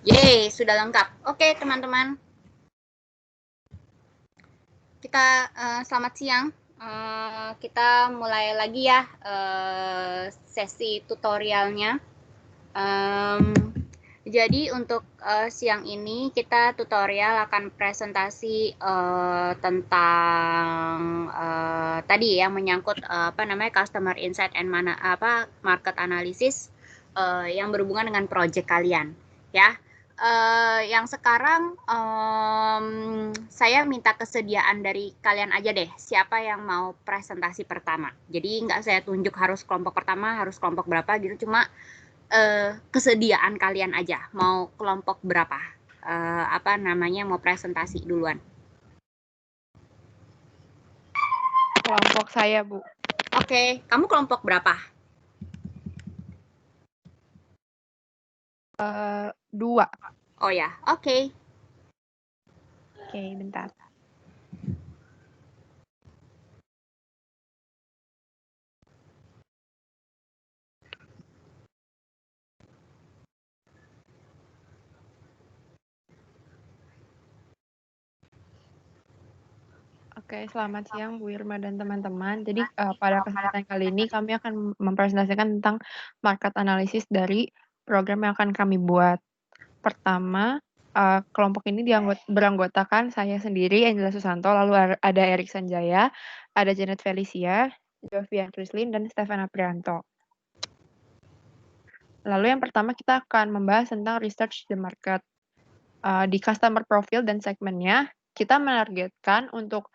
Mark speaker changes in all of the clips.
Speaker 1: Yeay, sudah lengkap. Oke, teman-teman. Kita selamat siang. Kita mulai lagi ya sesi tutorialnya. Jadi untuk siang ini kita tutorial akan presentasi tentang tadi ya menyangkut customer insight and market analysis yang berhubungan dengan project kalian ya. Yang sekarang saya minta kesediaan dari kalian aja deh, siapa yang mau presentasi pertama. Jadi nggak saya tunjuk harus kelompok pertama, harus kelompok berapa gitu, cuma kesediaan kalian aja, mau kelompok berapa, mau presentasi duluan.
Speaker 2: Kelompok saya, Bu.
Speaker 1: Oke, kamu kelompok berapa?
Speaker 2: 2.
Speaker 1: Oh ya, oke.
Speaker 2: Oke, bentar. Oke, selamat siang Bu Irma dan teman-teman. Jadi pada kesempatan kali ini kami akan mempresentasikan tentang market analysis dari program yang akan kami buat. Pertama, kelompok ini beranggotakan saya sendiri, Angela Susanto, lalu ada Erik Sanjaya, ada Janet Felicia, Jovian Krislin, dan Stefan Aprianto. Lalu yang pertama kita akan membahas tentang research the market. Di customer profile dan segmennya, kita menargetkan untuk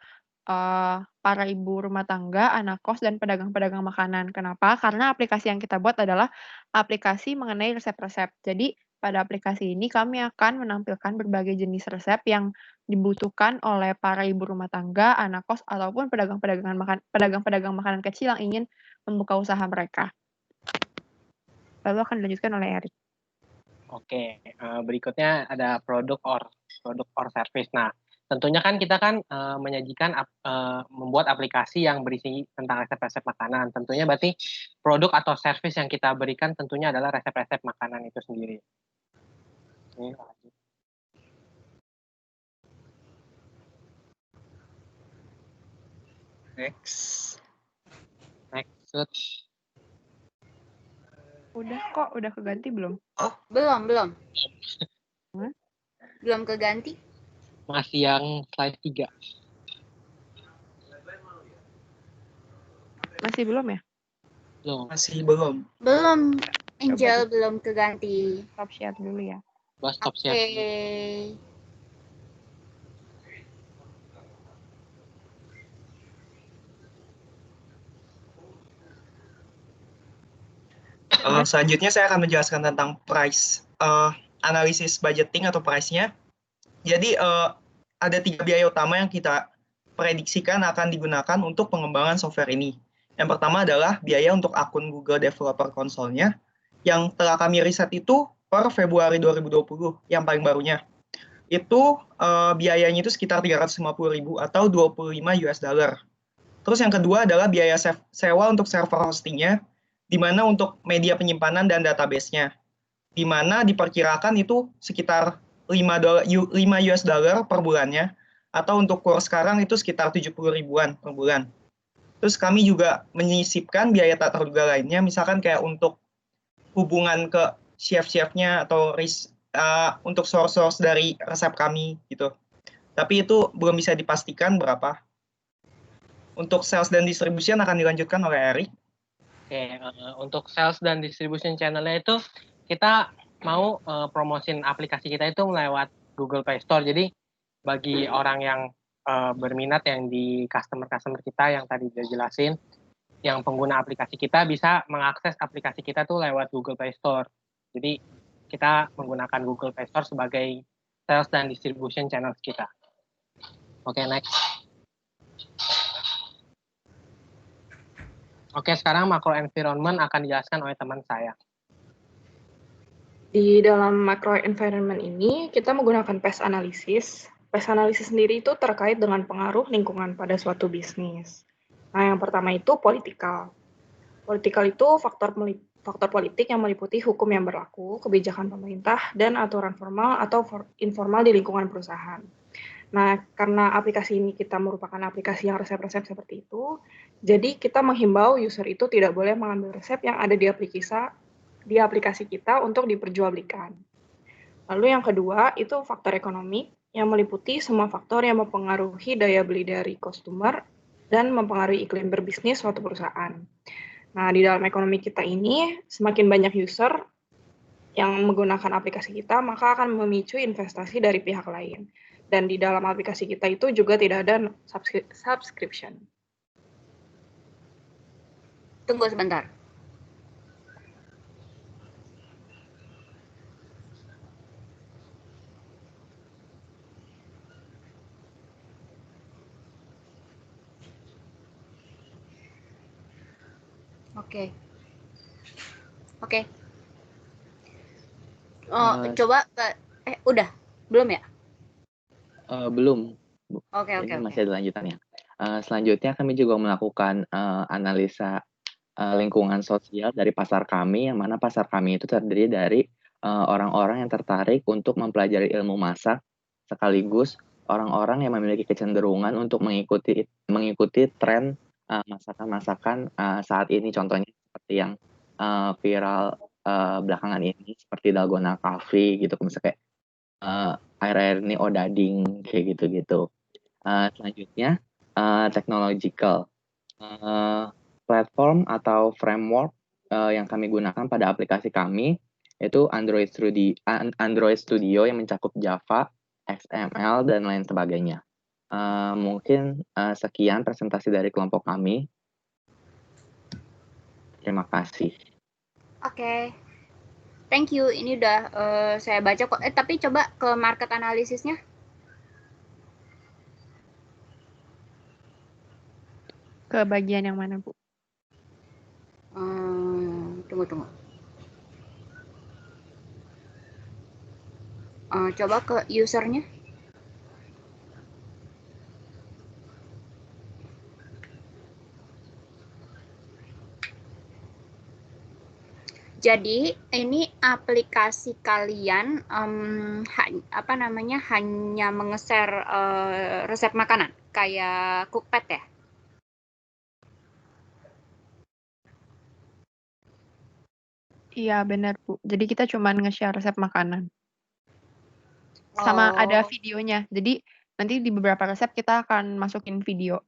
Speaker 2: para ibu rumah tangga, anak kos, dan pedagang-pedagang makanan. Kenapa? Karena aplikasi yang kita buat adalah aplikasi mengenai resep-resep. Jadi, pada aplikasi ini kami akan menampilkan berbagai jenis resep yang dibutuhkan oleh para ibu rumah tangga, anak kos, ataupun pedagang-pedagang makanan kecil yang ingin membuka usaha mereka. Lalu akan dilanjutkan oleh Erik.
Speaker 3: Oke, berikutnya ada produk or service. Nah, tentunya kan kita menyajikan membuat aplikasi yang berisi tentang resep-resep makanan. Tentunya berarti produk atau service yang kita berikan tentunya adalah resep-resep makanan itu sendiri. Ini lanjut. Next.
Speaker 2: Udah keganti belum?
Speaker 1: Oh, belum.
Speaker 2: Hah?
Speaker 1: Belum keganti?
Speaker 3: Masih yang slide 3.
Speaker 2: Masih belum ya?
Speaker 3: Belum.
Speaker 4: Masih belum.
Speaker 1: Belum. Angel belum keganti.
Speaker 2: Stop share dulu ya.
Speaker 3: Stop share.
Speaker 1: Oke.
Speaker 4: Selanjutnya saya akan menjelaskan tentang price, analisis budgeting atau price-nya. Jadi ada 3 biaya utama yang kita prediksikan akan digunakan untuk pengembangan software ini. Yang pertama adalah biaya untuk akun Google Developer Console-nya yang telah kami riset itu per Februari 2020 yang paling barunya. Itu biayanya itu sekitar 350.000 atau $25. Terus yang kedua adalah biaya sewa untuk server hostingnya, di mana untuk media penyimpanan dan database-nya, di mana diperkirakan itu sekitar $5 per bulannya, atau untuk kurs sekarang itu sekitar 70 ribuan per bulan. Terus kami juga menyisipkan biaya tak terduga lainnya, misalkan kayak untuk hubungan ke chef-chefnya atau untuk source dari resep kami gitu. Tapi itu belum bisa dipastikan berapa. Untuk sales dan distribution akan dilanjutkan oleh Erik.
Speaker 3: Oke, untuk sales dan distribution channel-nya itu kita mau promosin aplikasi kita itu lewat Google Play Store. Jadi bagi orang yang berminat yang di customer kita yang tadi udah jelasin, yang pengguna aplikasi kita bisa mengakses aplikasi kita tuh lewat Google Play Store. Jadi kita menggunakan Google Play Store sebagai sales dan distribution channel kita. Oke, next. Oke, sekarang macro environment akan dijelaskan oleh teman saya.
Speaker 5: Di dalam macro environment ini, kita menggunakan PES analysis. PES analysis sendiri itu terkait dengan pengaruh lingkungan pada suatu bisnis. Nah, yang pertama itu political. Political itu faktor faktor politik yang meliputi hukum yang berlaku, kebijakan pemerintah, dan aturan formal atau informal di lingkungan perusahaan. Nah, karena aplikasi ini kita merupakan aplikasi yang resep-resep seperti itu, jadi kita menghimbau user itu tidak boleh mengambil resep yang ada di aplikasi kita untuk diperjualbelikan. Lalu yang kedua, itu faktor ekonomi yang meliputi semua faktor yang mempengaruhi daya beli dari customer dan mempengaruhi iklim berbisnis suatu perusahaan. Nah, di dalam ekonomi kita ini, semakin banyak user yang menggunakan aplikasi kita, maka akan memicu investasi dari pihak lain. Dan di dalam aplikasi kita itu juga tidak ada subscription.
Speaker 1: Tunggu sebentar. Oke. Coba udah belum ya?
Speaker 6: Belum, Bu.
Speaker 1: Oke.
Speaker 6: Ini masih ada lanjutannya. Selanjutnya kami juga melakukan analisa lingkungan sosial dari pasar kami, yang mana pasar kami itu terdiri dari orang-orang yang tertarik untuk mempelajari ilmu masak, sekaligus orang-orang yang memiliki kecenderungan untuk mengikuti tren masakan-masakan saat ini. Contohnya seperti yang viral belakangan ini, seperti Dalgona Coffee gitu, misalnya kayak air-air ini odading kayak gitu-gitu. Selanjutnya technological. Platform atau framework yang kami gunakan pada aplikasi kami itu Android Studio yang mencakup Java, XML, dan lain sebagainya. Mungkin sekian presentasi dari kelompok kami. Terima kasih.
Speaker 1: Oke. Thank you. Ini udah saya baca kok. Tapi coba ke market analisisnya.
Speaker 2: Ke bagian yang mana, Bu?
Speaker 1: Tunggu. Coba ke usernya. Jadi ini aplikasi kalian hanya menge-share resep makanan kayak Cookpad ya?
Speaker 2: Iya, benar, Bu. Jadi kita cuma nge-share resep makanan. Sama ada videonya. Jadi nanti di beberapa resep kita akan masukin video.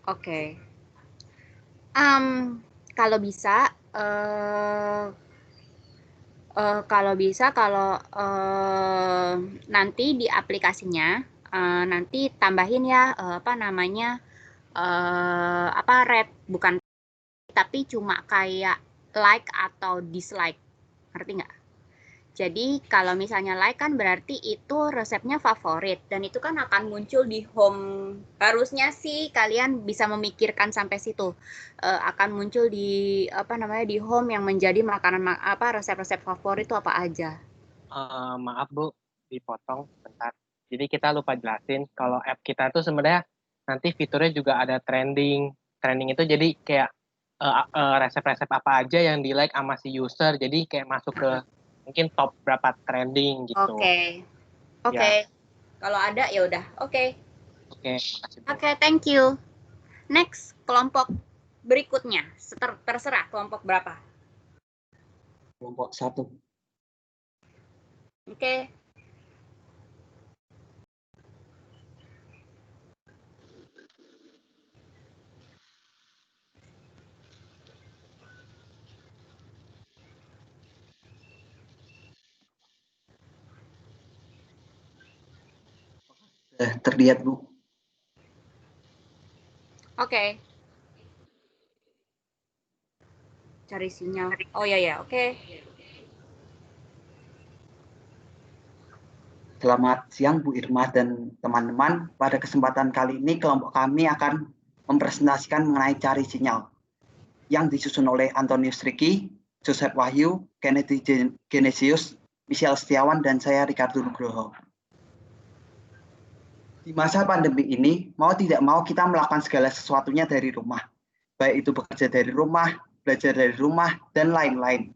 Speaker 1: Oke. Kalau bisa nanti di aplikasinya nanti tambahin ya rate, bukan tapi cuma kayak like atau dislike, ngerti nggak? Jadi kalau misalnya like kan berarti itu resepnya favorit dan itu kan akan muncul di home. Harusnya sih kalian bisa memikirkan sampai situ. Akan muncul di di home yang menjadi makanan resep-resep favorit itu apa aja.
Speaker 3: Maaf Bu, dipotong sebentar. Jadi kita lupa jelasin kalau app kita tuh sebenarnya nanti fiturnya juga ada trending. Trending itu jadi kayak resep-resep apa aja yang di like sama si user. Jadi kayak masuk ke mungkin top berapa trending gitu.
Speaker 1: Oke.
Speaker 3: Ya.
Speaker 1: Kalau ada ya udah. Oke,
Speaker 3: makasih Bu.
Speaker 1: Oke, thank you. Next, kelompok berikutnya. Terserah kelompok berapa?
Speaker 7: Kelompok 1.
Speaker 1: Oke.
Speaker 7: Terlihat, Bu.
Speaker 1: Oke. Cari sinyal. Oh ya, oke.
Speaker 7: Selamat siang Bu Irma dan teman-teman. Pada kesempatan kali ini kelompok kami akan mempresentasikan mengenai cari sinyal yang disusun oleh Antonius Riki, Joseph Wahyu, Kennedy Genesius, Michelle Setiawan, dan saya Ricardo Nugroho. Di masa pandemi ini, mau tidak mau kita melakukan segala sesuatunya dari rumah. Baik itu bekerja dari rumah, belajar dari rumah, dan lain-lain.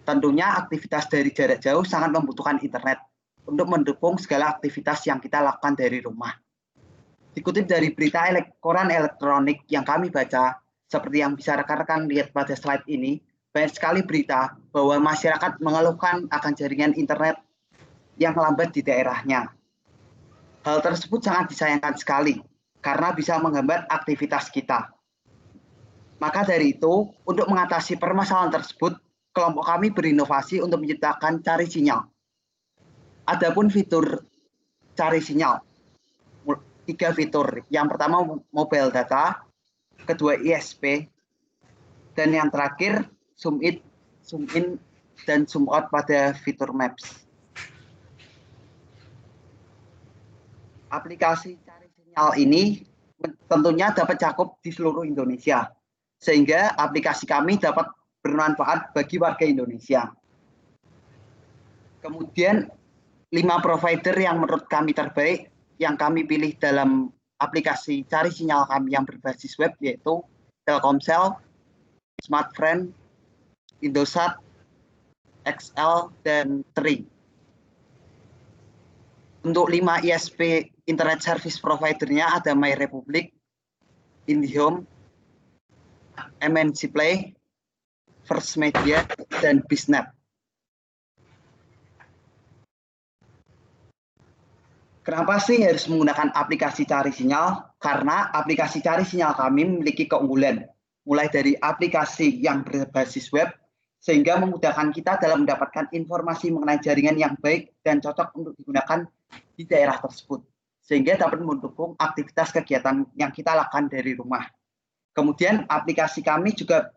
Speaker 7: Tentunya aktivitas dari jarak jauh sangat membutuhkan internet untuk mendukung segala aktivitas yang kita lakukan dari rumah. Dikutip dari berita koran elektronik yang kami baca, seperti yang bisa rekan-rekan lihat pada slide ini, banyak sekali berita bahwa masyarakat mengeluhkan akan jaringan internet yang lambat di daerahnya. Hal tersebut sangat disayangkan sekali, karena bisa menghambat aktivitas kita. Maka dari itu, untuk mengatasi permasalahan tersebut, kelompok kami berinovasi untuk menciptakan cari sinyal. Adapun fitur cari sinyal, 3 fitur. Yang pertama mobile data, kedua ISP, dan yang terakhir zoom in, dan zoom out pada fitur Maps. Aplikasi cari sinyal ini tentunya dapat cakup di seluruh Indonesia, sehingga aplikasi kami dapat bermanfaat bagi warga Indonesia. Kemudian 5 provider yang menurut kami terbaik yang kami pilih dalam aplikasi cari sinyal kami yang berbasis web yaitu Telkomsel, Smartfren, Indosat, XL, dan Tri. Untuk 5 ISP Internet Service Provider-nya ada MyRepublic, IndiHome, MNC Play, First Media, dan Bisnet. Kenapa sih harus menggunakan aplikasi cari sinyal? Karena aplikasi cari sinyal kami memiliki keunggulan, mulai dari aplikasi yang berbasis web, sehingga memudahkan kita dalam mendapatkan informasi mengenai jaringan yang baik dan cocok untuk digunakan di daerah tersebut, sehingga dapat mendukung aktivitas kegiatan yang kita lakukan dari rumah. Kemudian aplikasi kami juga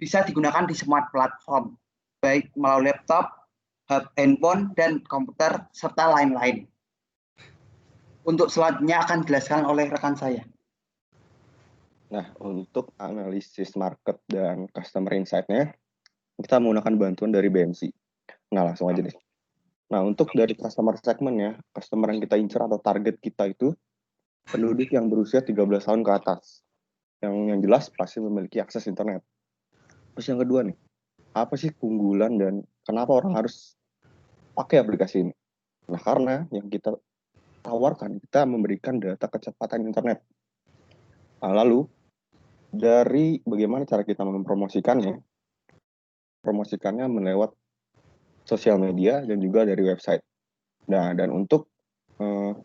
Speaker 7: bisa digunakan di semua platform, baik melalui laptop, handphone, dan komputer, serta lain-lain. Untuk selanjutnya akan dijelaskan oleh rekan saya.
Speaker 8: Nah, untuk analisis market dan customer insight-nya, kita menggunakan bantuan dari BMC. Nah, langsung aja deh. Nah, untuk dari customer segment-nya, customer yang kita incar atau target kita itu penduduk yang berusia 13 tahun ke atas. Yang jelas pasti memiliki akses internet. Terus yang kedua nih, apa sih keunggulan dan kenapa orang harus pakai aplikasi ini? Nah, karena yang kita tawarkan, kita memberikan data kecepatan internet. Nah, lalu, dari bagaimana cara kita mempromosikannya, promosikannya melewat sosial media dan juga dari website. Nah, dan untuk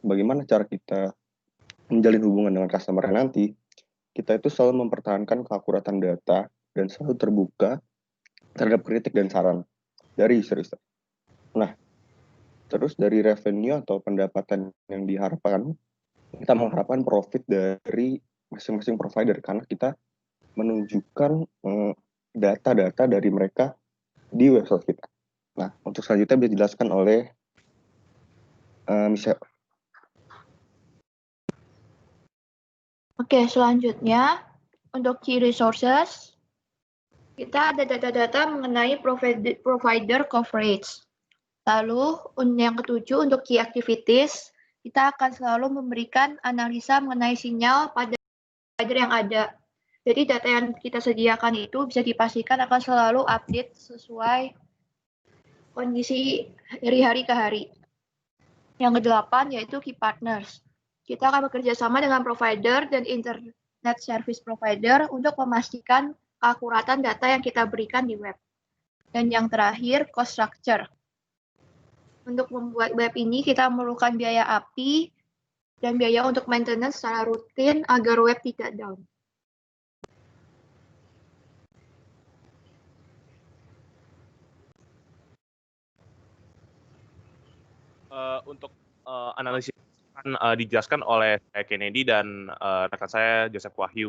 Speaker 8: bagaimana cara kita menjalin hubungan dengan customer nanti, kita itu selalu mempertahankan keakuratan data dan selalu terbuka terhadap kritik dan saran dari user-user. Nah, terus dari revenue atau pendapatan yang diharapkan, kita mengharapkan profit dari masing-masing provider karena kita menunjukkan data-data dari mereka di website kita. Nah, untuk selanjutnya bisa dijelaskan oleh Michelle.
Speaker 9: Oke, selanjutnya untuk key resources, kita ada data-data mengenai provider coverage. Lalu yang ketujuh untuk key activities, kita akan selalu memberikan analisa mengenai sinyal pada provider yang ada. Jadi data yang kita sediakan itu bisa dipastikan akan selalu update sesuai kondisi dari hari ke hari. Yang kedelapan yaitu key partners. Kita akan bekerja sama dengan provider dan internet service provider untuk memastikan keakuratan data yang kita berikan di web. Dan yang terakhir, cost structure. Untuk membuat web ini, kita memerlukan biaya API dan biaya untuk maintenance secara rutin agar web tidak down.
Speaker 10: Untuk analisis akan dijelaskan oleh Kennedy dan rekan saya Joseph Wahyu.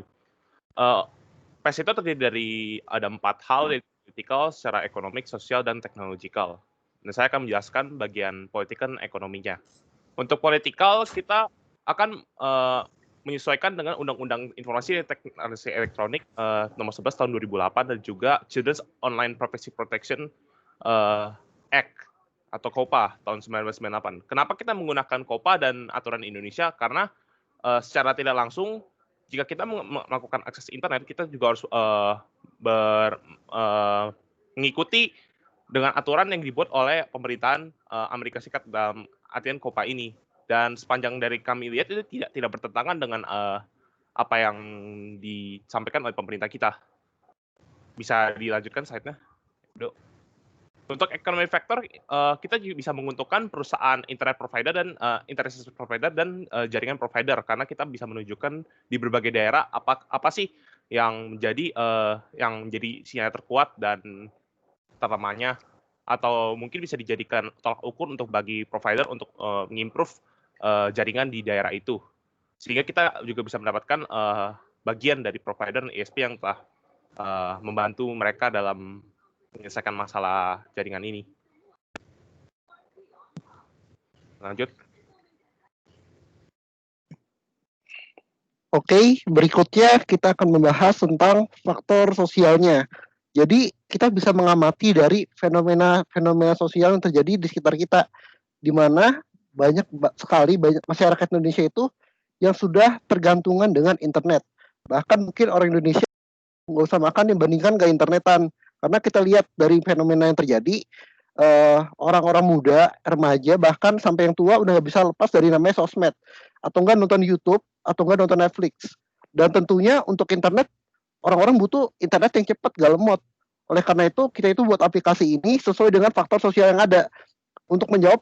Speaker 10: PES itu terdiri dari ada 4 hal, yaitu political, secara ekonomik, sosial, dan teknologikal. Dan saya akan menjelaskan bagian politik dan ekonominya. Untuk political, kita akan menyesuaikan dengan Undang-Undang Informasi dan Teknologi Elektronik nomor 11 tahun 2008 dan juga Children's Online Privacy Protection Act atau KOPA tahun 1998. Kenapa kita menggunakan KOPA dan aturan Indonesia? Karena secara tidak langsung jika kita melakukan akses internet, kita juga harus mengikuti dengan aturan yang dibuat oleh pemerintahan Amerika Serikat dalam artian COPPA ini. Dan sepanjang dari kami lihat itu tidak bertentangan dengan apa yang disampaikan oleh pemerintah kita. Bisa dilanjutkan slide-nya, Dok. Untuk economic factor, kita juga bisa menguntungkan perusahaan internet provider dan internet service provider dan jaringan provider, karena kita bisa menunjukkan di berbagai daerah apa sih yang menjadi sinyal terkuat dan terlemahnya, atau mungkin bisa dijadikan tolak ukur untuk bagi provider untuk mengimprove jaringan di daerah itu, sehingga kita juga bisa mendapatkan bagian dari provider dan ISP yang telah membantu mereka dalam menyelesaikan masalah jaringan ini. Lanjut.
Speaker 11: Oke, berikutnya kita akan membahas tentang faktor sosialnya. Jadi kita bisa mengamati dari fenomena sosial yang terjadi di sekitar kita, di mana banyak sekali masyarakat Indonesia itu yang sudah tergantungan dengan internet. Bahkan mungkin orang Indonesia nggak usah makan dibandingkan nggak internetan. Karena kita lihat dari fenomena yang terjadi, orang-orang muda, remaja, bahkan sampai yang tua udah nggak bisa lepas dari namanya sosmed. Atau nggak nonton YouTube, atau nggak nonton Netflix. Dan tentunya untuk internet, orang-orang butuh internet yang cepat, gak lemot. Oleh karena itu, kita itu buat aplikasi ini sesuai dengan faktor sosial yang ada. Untuk menjawab,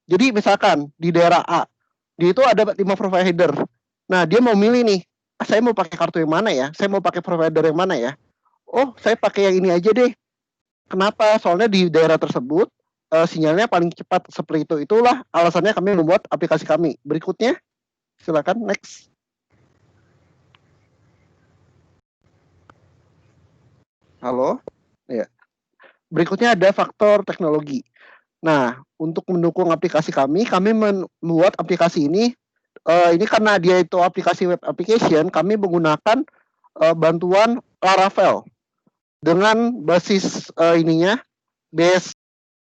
Speaker 11: jadi misalkan di daerah A, dia itu ada 5 provider. Nah, dia mau milih nih, saya mau pakai kartu yang mana ya? Saya mau pakai provider yang mana ya? Saya pakai yang ini aja deh. Kenapa? Soalnya di daerah tersebut sinyalnya paling cepat seperti itu. Itulah alasannya kami membuat aplikasi kami. Berikutnya, silakan next. Halo, ya. Berikutnya ada faktor teknologi. Nah, untuk mendukung aplikasi kami membuat aplikasi ini. Ini karena dia itu aplikasi web application, kami menggunakan bantuan Laravel. Dengan basis base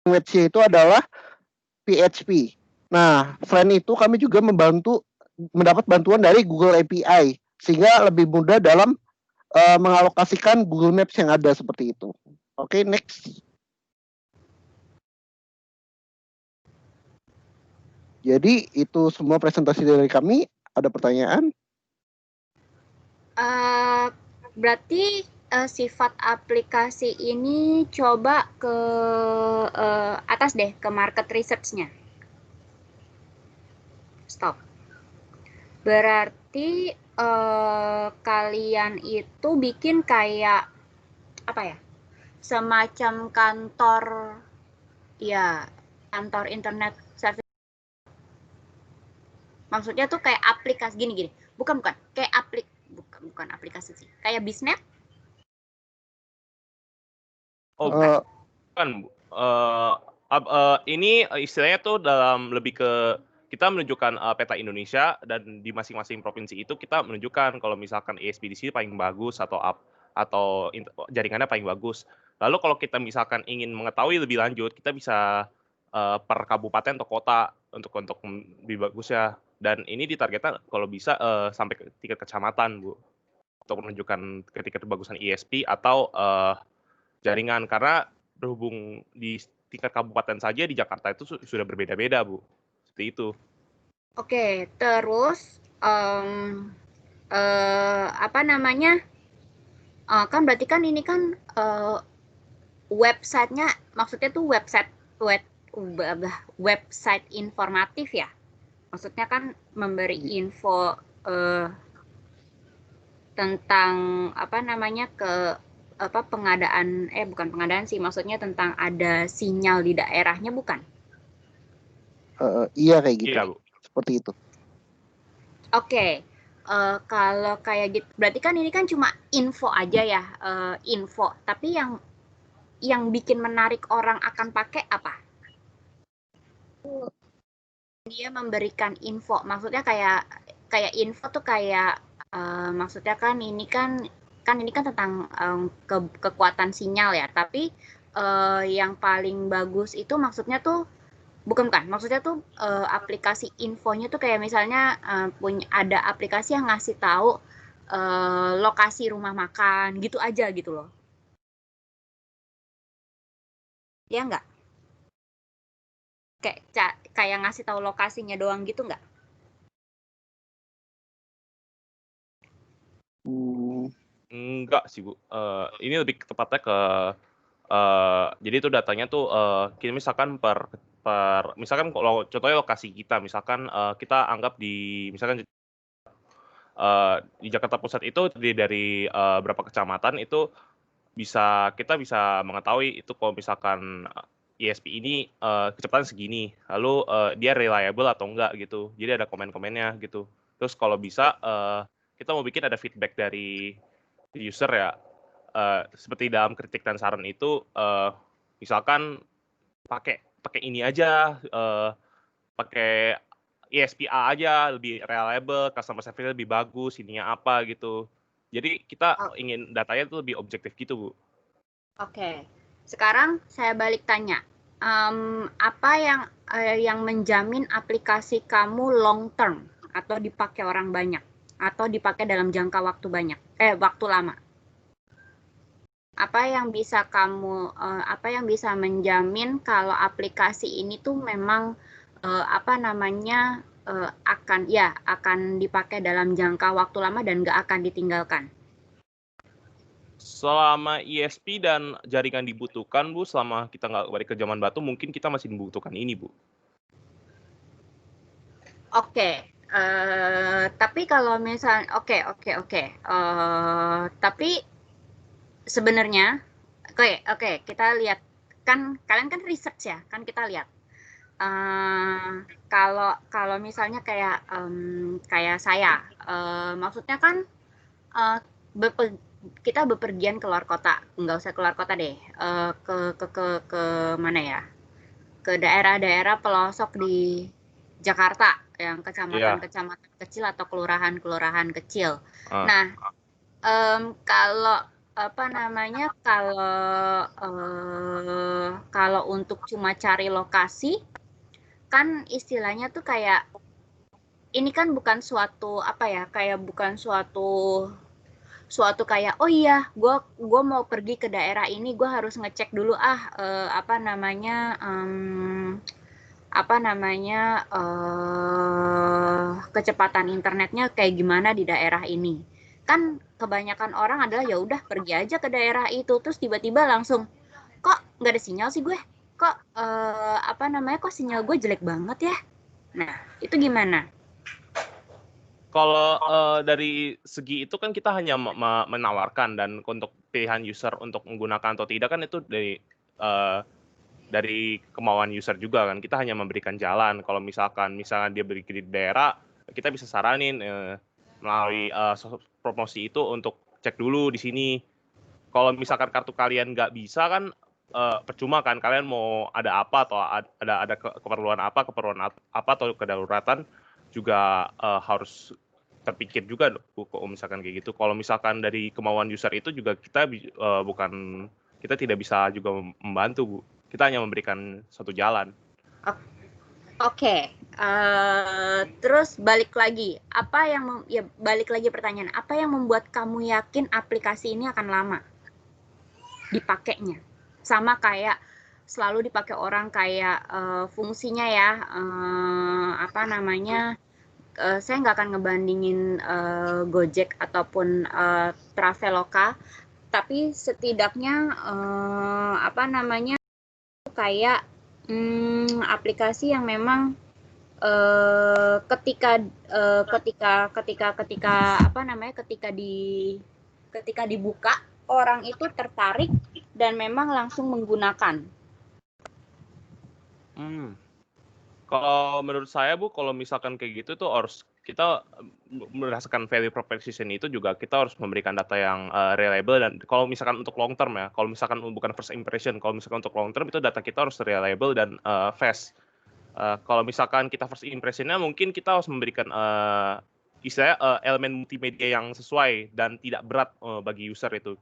Speaker 11: language-nya itu adalah PHP. Nah, selain itu kami juga mendapat bantuan dari Google API, sehingga lebih mudah dalam mengalokasikan Google Maps yang ada seperti itu. Oke, next. Jadi itu semua presentasi dari kami. Ada pertanyaan?
Speaker 1: Berarti sifat aplikasi ini coba ke atas deh, ke market research-nya. Stop. Berarti kalian itu bikin kayak apa ya? Semacam kantor internet service. Maksudnya tuh kayak aplikasi gini. Bukan kayak bukan aplikasi sih. Kayak Bisnet.
Speaker 10: Bukan. Ini istilahnya tuh dalam lebih ke kita menunjukkan peta Indonesia, dan di masing-masing provinsi itu kita menunjukkan kalau misalkan ISP di sini paling bagus atau jaringannya paling bagus. Lalu kalau kita misalkan ingin mengetahui lebih lanjut, kita bisa per kabupaten atau kota untuk lebih bagus ya. Dan ini ditargetkan kalau bisa sampai ke tingkat kecamatan, Bu, untuk menunjukkan tingkat kebagusan ISP atau jaringan, karena berhubung di tingkat kabupaten saja di Jakarta itu sudah berbeda-beda, Bu. Seperti itu.
Speaker 1: Oke, terus kan berarti kan ini kan websitenya, maksudnya tuh website informatif ya. Maksudnya kan memberi info tentang bukan pengadaan sih, maksudnya tentang ada sinyal di daerahnya, bukan?
Speaker 11: Iya kayak gitu.
Speaker 10: Iya, Bu.
Speaker 11: Seperti itu.
Speaker 1: Oke. Kalau kayak gitu, berarti kan ini kan cuma info aja ya, info. Tapi yang bikin menarik orang akan pakai apa? Dia memberikan info, maksudnya kayak info tuh kayak maksudnya kan ini kan tentang kekuatan sinyal ya, tapi yang paling bagus itu maksudnya tuh maksudnya tuh aplikasi infonya tuh kayak misalnya ada aplikasi yang ngasih tahu lokasi rumah makan, gitu aja gitu loh. Ya nggak? Kayak ngasih tahu lokasinya doang gitu nggak?
Speaker 10: Enggak sih, Bu. Ini lebih tepatnya ke jadi itu datanya tuh kita misalkan misalkan kalau contohnya lokasi kita, misalkan kita anggap misalkan di Jakarta Pusat itu terdiri dari berapa kecamatan itu kita bisa mengetahui itu kalau misalkan ISP ini kecepatan segini, lalu dia reliable atau enggak gitu. Jadi ada komen-komennya gitu. Terus kalau bisa kita mau bikin ada feedback dari user ya, seperti dalam kritik dan saran itu misalkan pakai ini aja, pakai ISP-A aja lebih reliable, customer service lebih bagus, ininya apa gitu. Jadi kita ingin datanya itu lebih objektif gitu, Bu.
Speaker 1: Oke. Sekarang saya balik tanya. Apa yang menjamin aplikasi kamu long term atau dipakai orang banyak atau dipakai dalam jangka waktu waktu lama? Apa yang bisa menjamin kalau aplikasi ini tuh memang akan dipakai dalam jangka waktu lama dan nggak akan ditinggalkan?
Speaker 10: Selama ISP dan jaringan dibutuhkan, Bu, selama kita nggak balik ke zaman batu, mungkin kita masih membutuhkan ini, Bu.
Speaker 1: Oke, tapi kalau misalnya, oke. Tapi sebenarnya, oke, kita lihat kan kalian kan research ya, kan kita lihat. Kalau misalnya kayak saya, maksudnya kan kita bepergian keluar kota, nggak usah keluar kota deh, ke mana ya? Ke daerah-daerah pelosok di Jakarta, yang kecamatan-kecamatan kecil atau kelurahan-kelurahan kecil. Nah, kalau kalau untuk cuma cari lokasi, kan istilahnya tuh kayak ini kan bukan suatu kayak oh iya gue mau pergi ke daerah ini gue harus ngecek dulu kecepatan internetnya kayak gimana di daerah ini. Kan kebanyakan orang adalah ya udah pergi aja ke daerah itu terus tiba-tiba langsung kok nggak ada sinyal sih gue, kok kok sinyal gue jelek banget ya. Nah itu gimana?
Speaker 10: Kalau dari segi itu kan kita hanya menawarkan, dan untuk pilihan user untuk menggunakan atau tidak kan itu dari kemauan user juga kan. Kita hanya memberikan jalan. Kalau misalkan dia beri di daerah, kita bisa saranin melalui promosi itu untuk cek dulu di sini. Kalau misalkan kartu kalian nggak bisa kan percuma kan, kalian mau ada apa atau ada keperluan apa atau kedaruratan juga harus terpikir juga kalau misalkan kayak gitu. Kalau misalkan dari kemauan user itu juga kita kita tidak bisa juga membantu, Bu. Kita hanya memberikan satu jalan.
Speaker 1: Oke. Terus balik lagi pertanyaan, apa yang membuat kamu yakin aplikasi ini akan lama dipakainya? Sama kayak selalu dipakai orang kayak fungsinya ya, saya nggak akan ngebandingin Gojek ataupun Traveloka, tapi setidaknya kayak aplikasi yang memang ketika dibuka orang itu tertarik dan memang langsung menggunakan.
Speaker 10: Kalau menurut saya, Bu, kalau misalkan kayak gitu tuh harus kita berdasarkan value proposition itu juga kita harus memberikan data yang reliable. Dan kalau misalkan untuk long term ya, kalau misalkan bukan first impression, kalau misalkan untuk long term itu data kita harus reliable dan fast. Kalau misalkan kita first impressionnya mungkin kita harus memberikan istilahnya elemen multimedia yang sesuai dan tidak berat bagi user itu.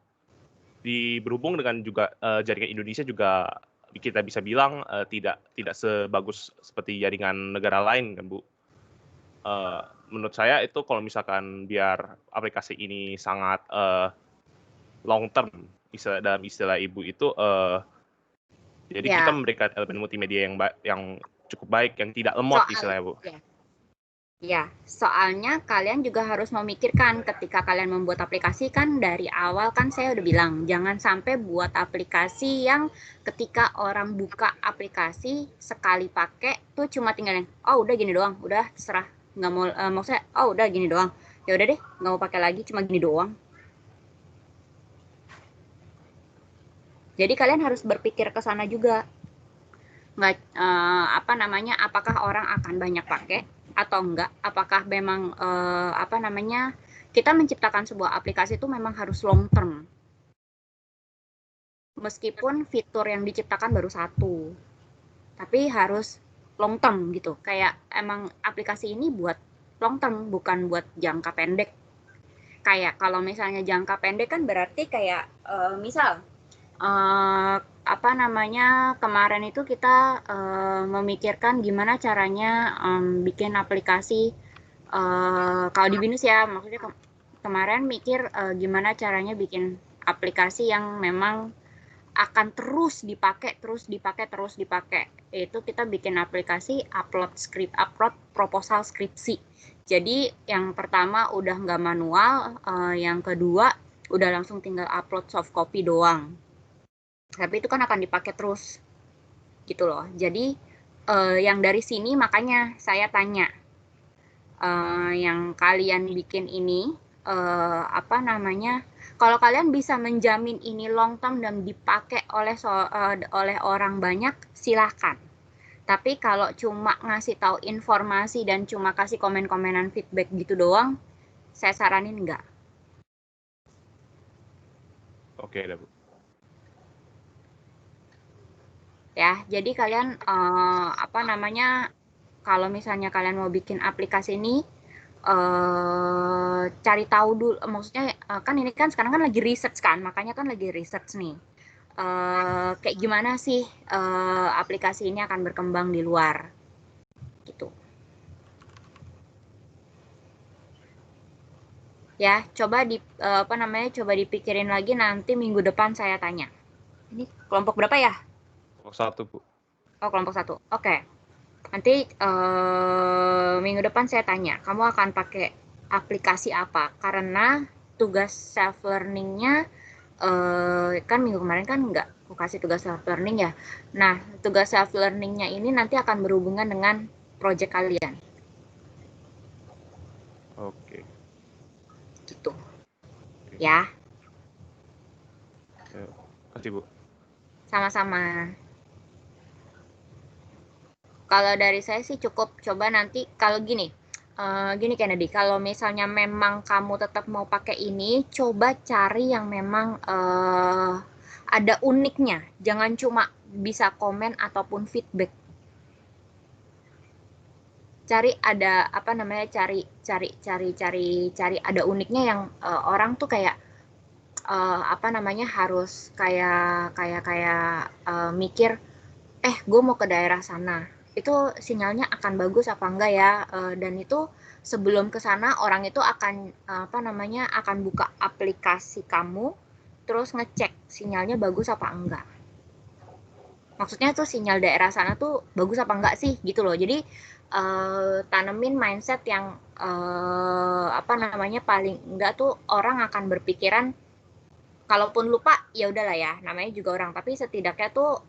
Speaker 10: Berhubung dengan juga jaringan Indonesia juga kita bisa bilang tidak sebagus seperti jaringan negara lain kan, Bu. menurut saya itu kalau misalkan biar aplikasi ini sangat long term, dalam istilah Ibu itu, jadi kita
Speaker 1: Ya,
Speaker 10: memberikan elemen multimedia yang cukup baik, yang tidak lemot istilahnya, Bu.
Speaker 1: ya, soalnya kalian juga harus memikirkan ketika kalian membuat aplikasi kan dari awal kan saya udah bilang jangan sampai buat aplikasi yang ketika orang buka aplikasi sekali pakai tuh cuma tinggalin oh udah gini doang, udah terserah nggak mau maksudnya oh udah gini doang, ya udah deh nggak mau pakai lagi cuma gini doang. Jadi kalian harus berpikir ke sana juga. Nggak apakah orang akan banyak pakai atau enggak, apakah memang kita menciptakan sebuah aplikasi itu memang harus long term meskipun fitur yang diciptakan baru satu tapi harus long term gitu, kayak emang aplikasi ini buat long term bukan buat jangka pendek. Kayak kalau misalnya jangka pendek kan berarti kayak misal kemarin itu kita memikirkan gimana caranya bikin aplikasi kalau di BINUS ya, maksudnya kemarin mikir gimana caranya bikin aplikasi yang memang akan terus dipakai. Itu kita bikin aplikasi upload proposal skripsi. Jadi yang pertama udah nggak manual, yang kedua udah langsung tinggal upload soft copy doang. Tapi itu kan akan dipakai terus gitu loh. Jadi yang dari sini makanya saya tanya yang kalian bikin ini kalau kalian bisa menjamin ini long term dan dipakai oleh orang banyak silahkan. Tapi kalau cuma ngasih tahu informasi dan cuma kasih komen-komenan feedback gitu doang, saya saranin enggak.
Speaker 10: Oke, Bu.
Speaker 1: Ya, jadi kalian kalau misalnya kalian mau bikin aplikasi ini cari tahu dulu, maksudnya kan ini kan sekarang kan lagi research kan, makanya kan lagi research nih kayak gimana sih aplikasi ini akan berkembang di luar gitu ya. Coba coba dipikirin lagi, nanti minggu depan saya tanya. Ini kelompok berapa ya?
Speaker 10: Kelompok 1, Bu.
Speaker 1: Oh, kelompok 1. Oke. Nanti minggu depan saya tanya, kamu akan pakai aplikasi apa? Karena tugas self learning-nya kan minggu kemarin kan nggak aku kasih tugas self learning ya. Nah, tugas self learning-nya ini nanti akan berhubungan dengan project kalian.
Speaker 10: Oke.
Speaker 1: Gitu. Ya.
Speaker 10: Terima kasih, Bu.
Speaker 1: Sama-sama. Kalau dari saya sih cukup. Coba nanti kalau gini Kennedy, kalau misalnya memang kamu tetap mau pakai ini, coba cari yang memang ada uniknya. Jangan cuma bisa komen ataupun feedback. Cari ada cari ada uniknya yang orang tuh kayak harus kayak mikir gue mau ke daerah sana, itu sinyalnya akan bagus apa enggak ya, dan itu sebelum ke sana orang itu akan akan buka aplikasi kamu terus ngecek sinyalnya bagus apa enggak. Maksudnya tuh sinyal daerah sana tuh bagus apa enggak sih gitu loh. Jadi tanemin mindset yang paling enggak tuh orang akan berpikiran kalaupun lupa ya udahlah ya, namanya juga orang, tapi setidaknya tuh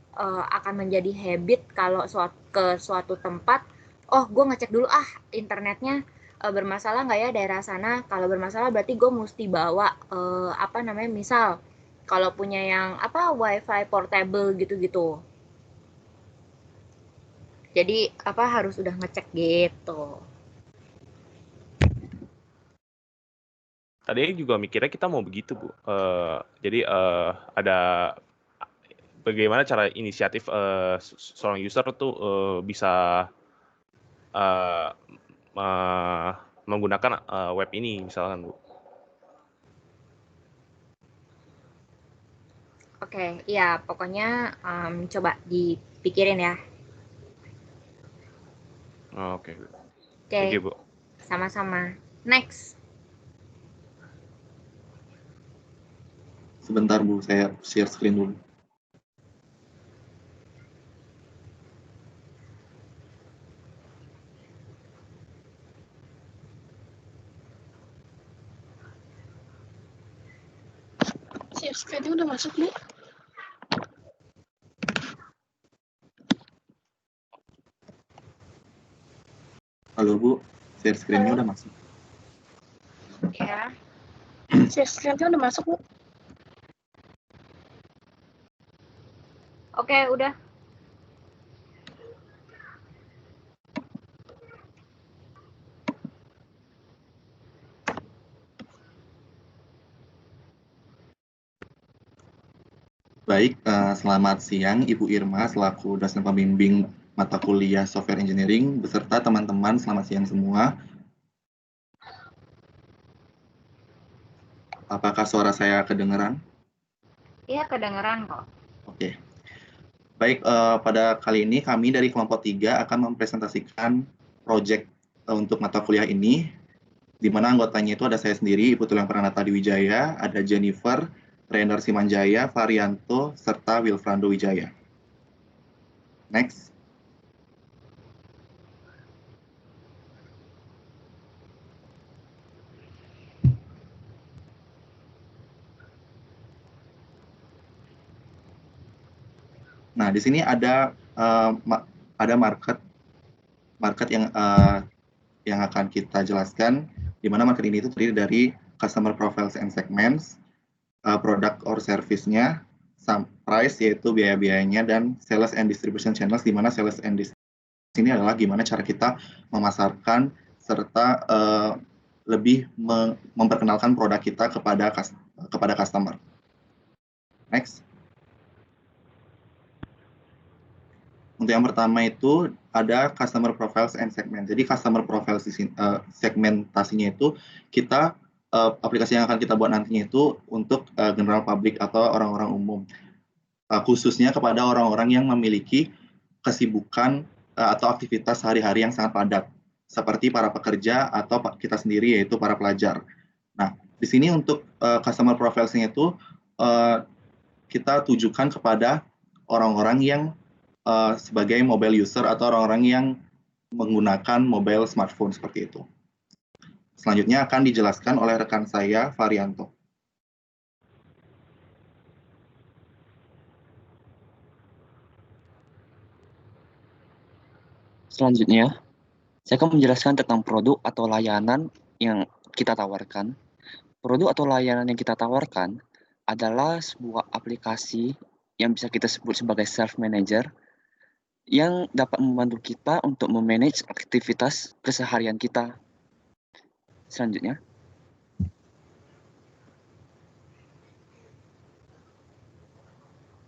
Speaker 1: akan menjadi habit kalau ke suatu tempat, gue ngecek dulu internetnya bermasalah nggak ya daerah sana. Kalau bermasalah berarti gue mesti bawa misal kalau punya yang wifi portable gitu-gitu. Jadi harus udah ngecek gitu.
Speaker 10: Tadi juga mikirnya kita mau begitu, Bu. Jadi ada bagaimana cara inisiatif seorang user tuh bisa menggunakan web ini misalkan, Bu.
Speaker 1: Oke, iya pokoknya coba dipikirin ya.
Speaker 10: Oke.
Speaker 1: Oke.
Speaker 10: Thank you, Bu.
Speaker 1: Sama-sama. Next.
Speaker 12: Sebentar Bu, saya share screen dulu.
Speaker 13: Share screen-nya udah masuk, Bu?
Speaker 12: Halo Bu, share screen-nya udah masuk.
Speaker 1: Ya.
Speaker 13: Share screen-nya udah masuk, Bu?
Speaker 1: Oke, udah.
Speaker 12: Baik, selamat siang Ibu Irma selaku dosen pembimbing mata kuliah Software Engineering beserta teman-teman, selamat siang semua. Apakah suara saya kedengeran?
Speaker 1: Iya, kedengeran kok.
Speaker 12: Oke. Baik, pada kali ini kami dari kelompok 3 akan mempresentasikan proyek untuk mata kuliah ini, di mana anggotanya itu ada saya sendiri, Ibu Tulang Pranata Diwijaya, ada Jennifer, Rainer Simanjaya, Varianto, serta Wilfrando Wijaya. Next. Nah, di sini ada market yang akan kita jelaskan, di mana market ini itu terdiri dari customer profiles and segments, product or service-nya, price yaitu biaya-biayanya, dan sales and distribution channels, di mana sales and distribution ini adalah gimana cara kita memasarkan serta lebih memperkenalkan produk kita kepada customer. Next. Untuk yang pertama itu ada customer profiles and segment. Jadi customer profiles segmentasinya itu kita aplikasi yang akan kita buat nantinya itu untuk general public atau orang-orang umum, khususnya kepada orang-orang yang memiliki kesibukan atau aktivitas sehari-hari yang sangat padat, seperti para pekerja atau kita sendiri yaitu para pelajar. Nah, di sini untuk customer profiles-nya itu kita tujukan kepada orang-orang yang sebagai mobile user atau orang-orang yang menggunakan mobile smartphone seperti itu. Selanjutnya akan dijelaskan oleh rekan saya, Varianto.
Speaker 14: Selanjutnya, saya akan menjelaskan tentang produk atau layanan yang kita tawarkan. Produk atau layanan yang kita tawarkan adalah sebuah aplikasi yang bisa kita sebut sebagai self-manager, yang dapat membantu kita untuk memanage aktivitas keseharian kita. Selanjutnya.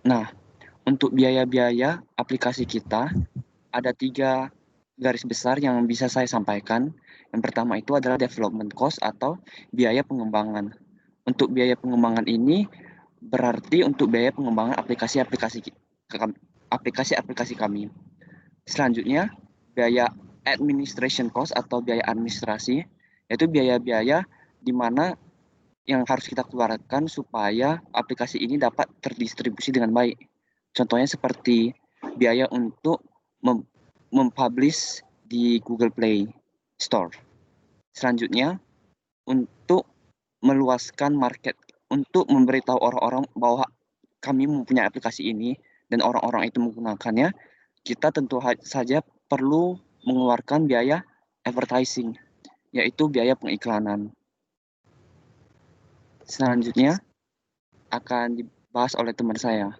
Speaker 14: Nah, untuk biaya-biaya aplikasi kita, ada 3 garis besar yang bisa saya sampaikan. Yang pertama itu adalah development cost atau biaya pengembangan. Untuk biaya pengembangan ini berarti untuk biaya pengembangan aplikasi-aplikasi kami. Selanjutnya, biaya administration cost atau biaya administrasi, yaitu biaya-biaya di mana yang harus kita keluarkan supaya aplikasi ini dapat terdistribusi dengan baik. Contohnya seperti biaya untuk mempublish di Google Play Store. Selanjutnya, untuk meluaskan market, untuk memberitahu orang-orang bahwa kami mempunyai aplikasi ini dan orang-orang itu menggunakannya, kita tentu saja perlu mengeluarkan biaya advertising, yaitu biaya pengiklanan. Selanjutnya akan dibahas oleh teman saya.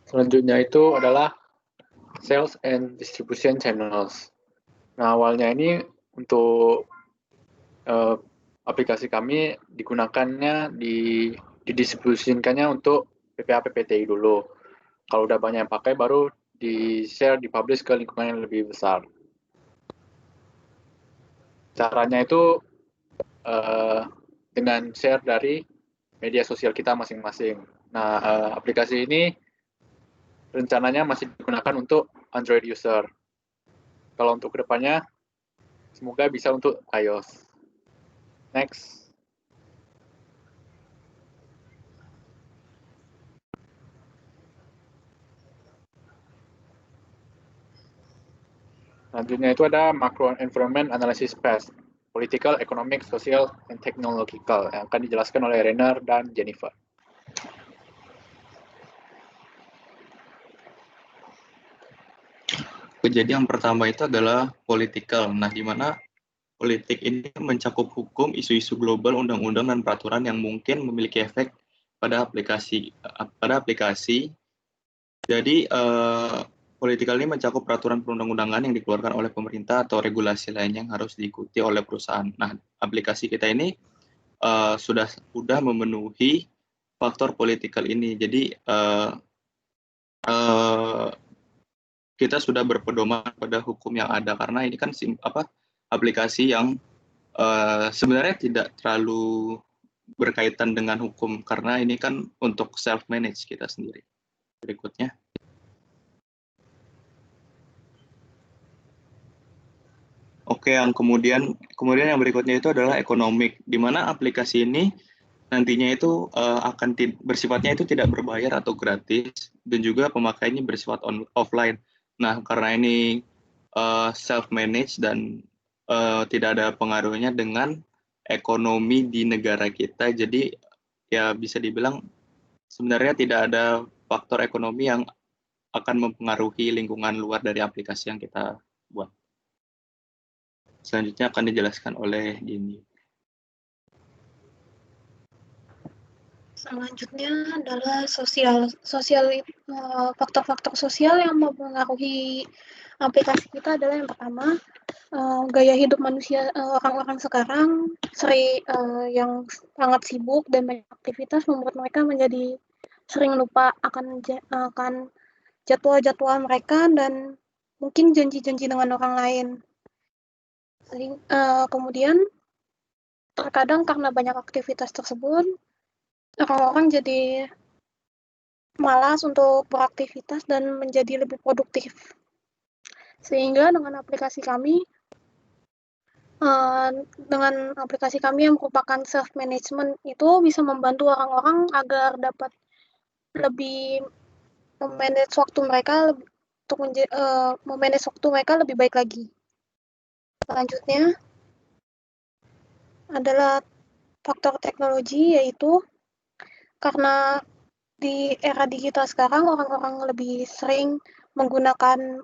Speaker 15: Selanjutnya itu adalah sales and distribution channels. Nah, awalnya ini untuk aplikasi kami digunakannya didistribusikannya untuk PPA PPTI dulu. Kalau udah banyak yang pakai baru di-share, di-publish ke lingkungan yang lebih besar. Caranya itu dengan share dari media sosial kita masing-masing. Nah, aplikasi ini rencananya masih digunakan untuk Android user. Kalau untuk kedepannya, semoga bisa untuk iOS. Next. Selanjutnya itu ada Macro Environment Analysis PES, Political, Economic, Social, and Technological, yang akan dijelaskan oleh Renner dan Jennifer.
Speaker 12: Jadi yang pertama itu adalah political. Nah, di mana politik ini mencakup hukum, isu-isu global, undang-undang, dan peraturan yang mungkin memiliki efek pada aplikasi. Jadi, politikal ini mencakup peraturan perundang-undangan yang dikeluarkan oleh pemerintah atau regulasi lainnya yang harus diikuti oleh perusahaan. Nah, aplikasi kita ini sudah memenuhi faktor politikal ini. Jadi, kita sudah berpedoman pada hukum yang ada karena ini kan aplikasi yang sebenarnya tidak terlalu berkaitan dengan hukum karena ini kan untuk self manage kita sendiri. Berikutnya. Oke, yang kemudian yang berikutnya itu adalah ekonomik, di mana aplikasi ini nantinya itu akan bersifatnya itu tidak berbayar atau gratis dan juga pemakaiannya bersifat offline. Nah, karena ini self-manage dan tidak ada pengaruhnya dengan ekonomi di negara kita, jadi ya bisa dibilang sebenarnya tidak ada faktor ekonomi yang akan mempengaruhi lingkungan luar dari aplikasi yang kita buat. Selanjutnya akan dijelaskan oleh Jenny.
Speaker 13: Selanjutnya adalah faktor-faktor sosial yang mempengaruhi aplikasi kita adalah yang pertama, gaya hidup manusia orang-orang sekarang yang sangat sibuk dan banyak aktivitas membuat mereka menjadi sering lupa akan jadwal-jadwal mereka dan mungkin janji-janji dengan orang lain. Kemudian terkadang karena banyak aktivitas tersebut, orang-orang jadi malas untuk beraktivitas dan menjadi lebih produktif. Sehingga dengan aplikasi kami yang merupakan self-management itu bisa membantu orang-orang agar dapat lebih memanage waktu mereka lebih baik lagi. Selanjutnya adalah faktor teknologi, yaitu karena di era digital sekarang orang-orang lebih sering menggunakan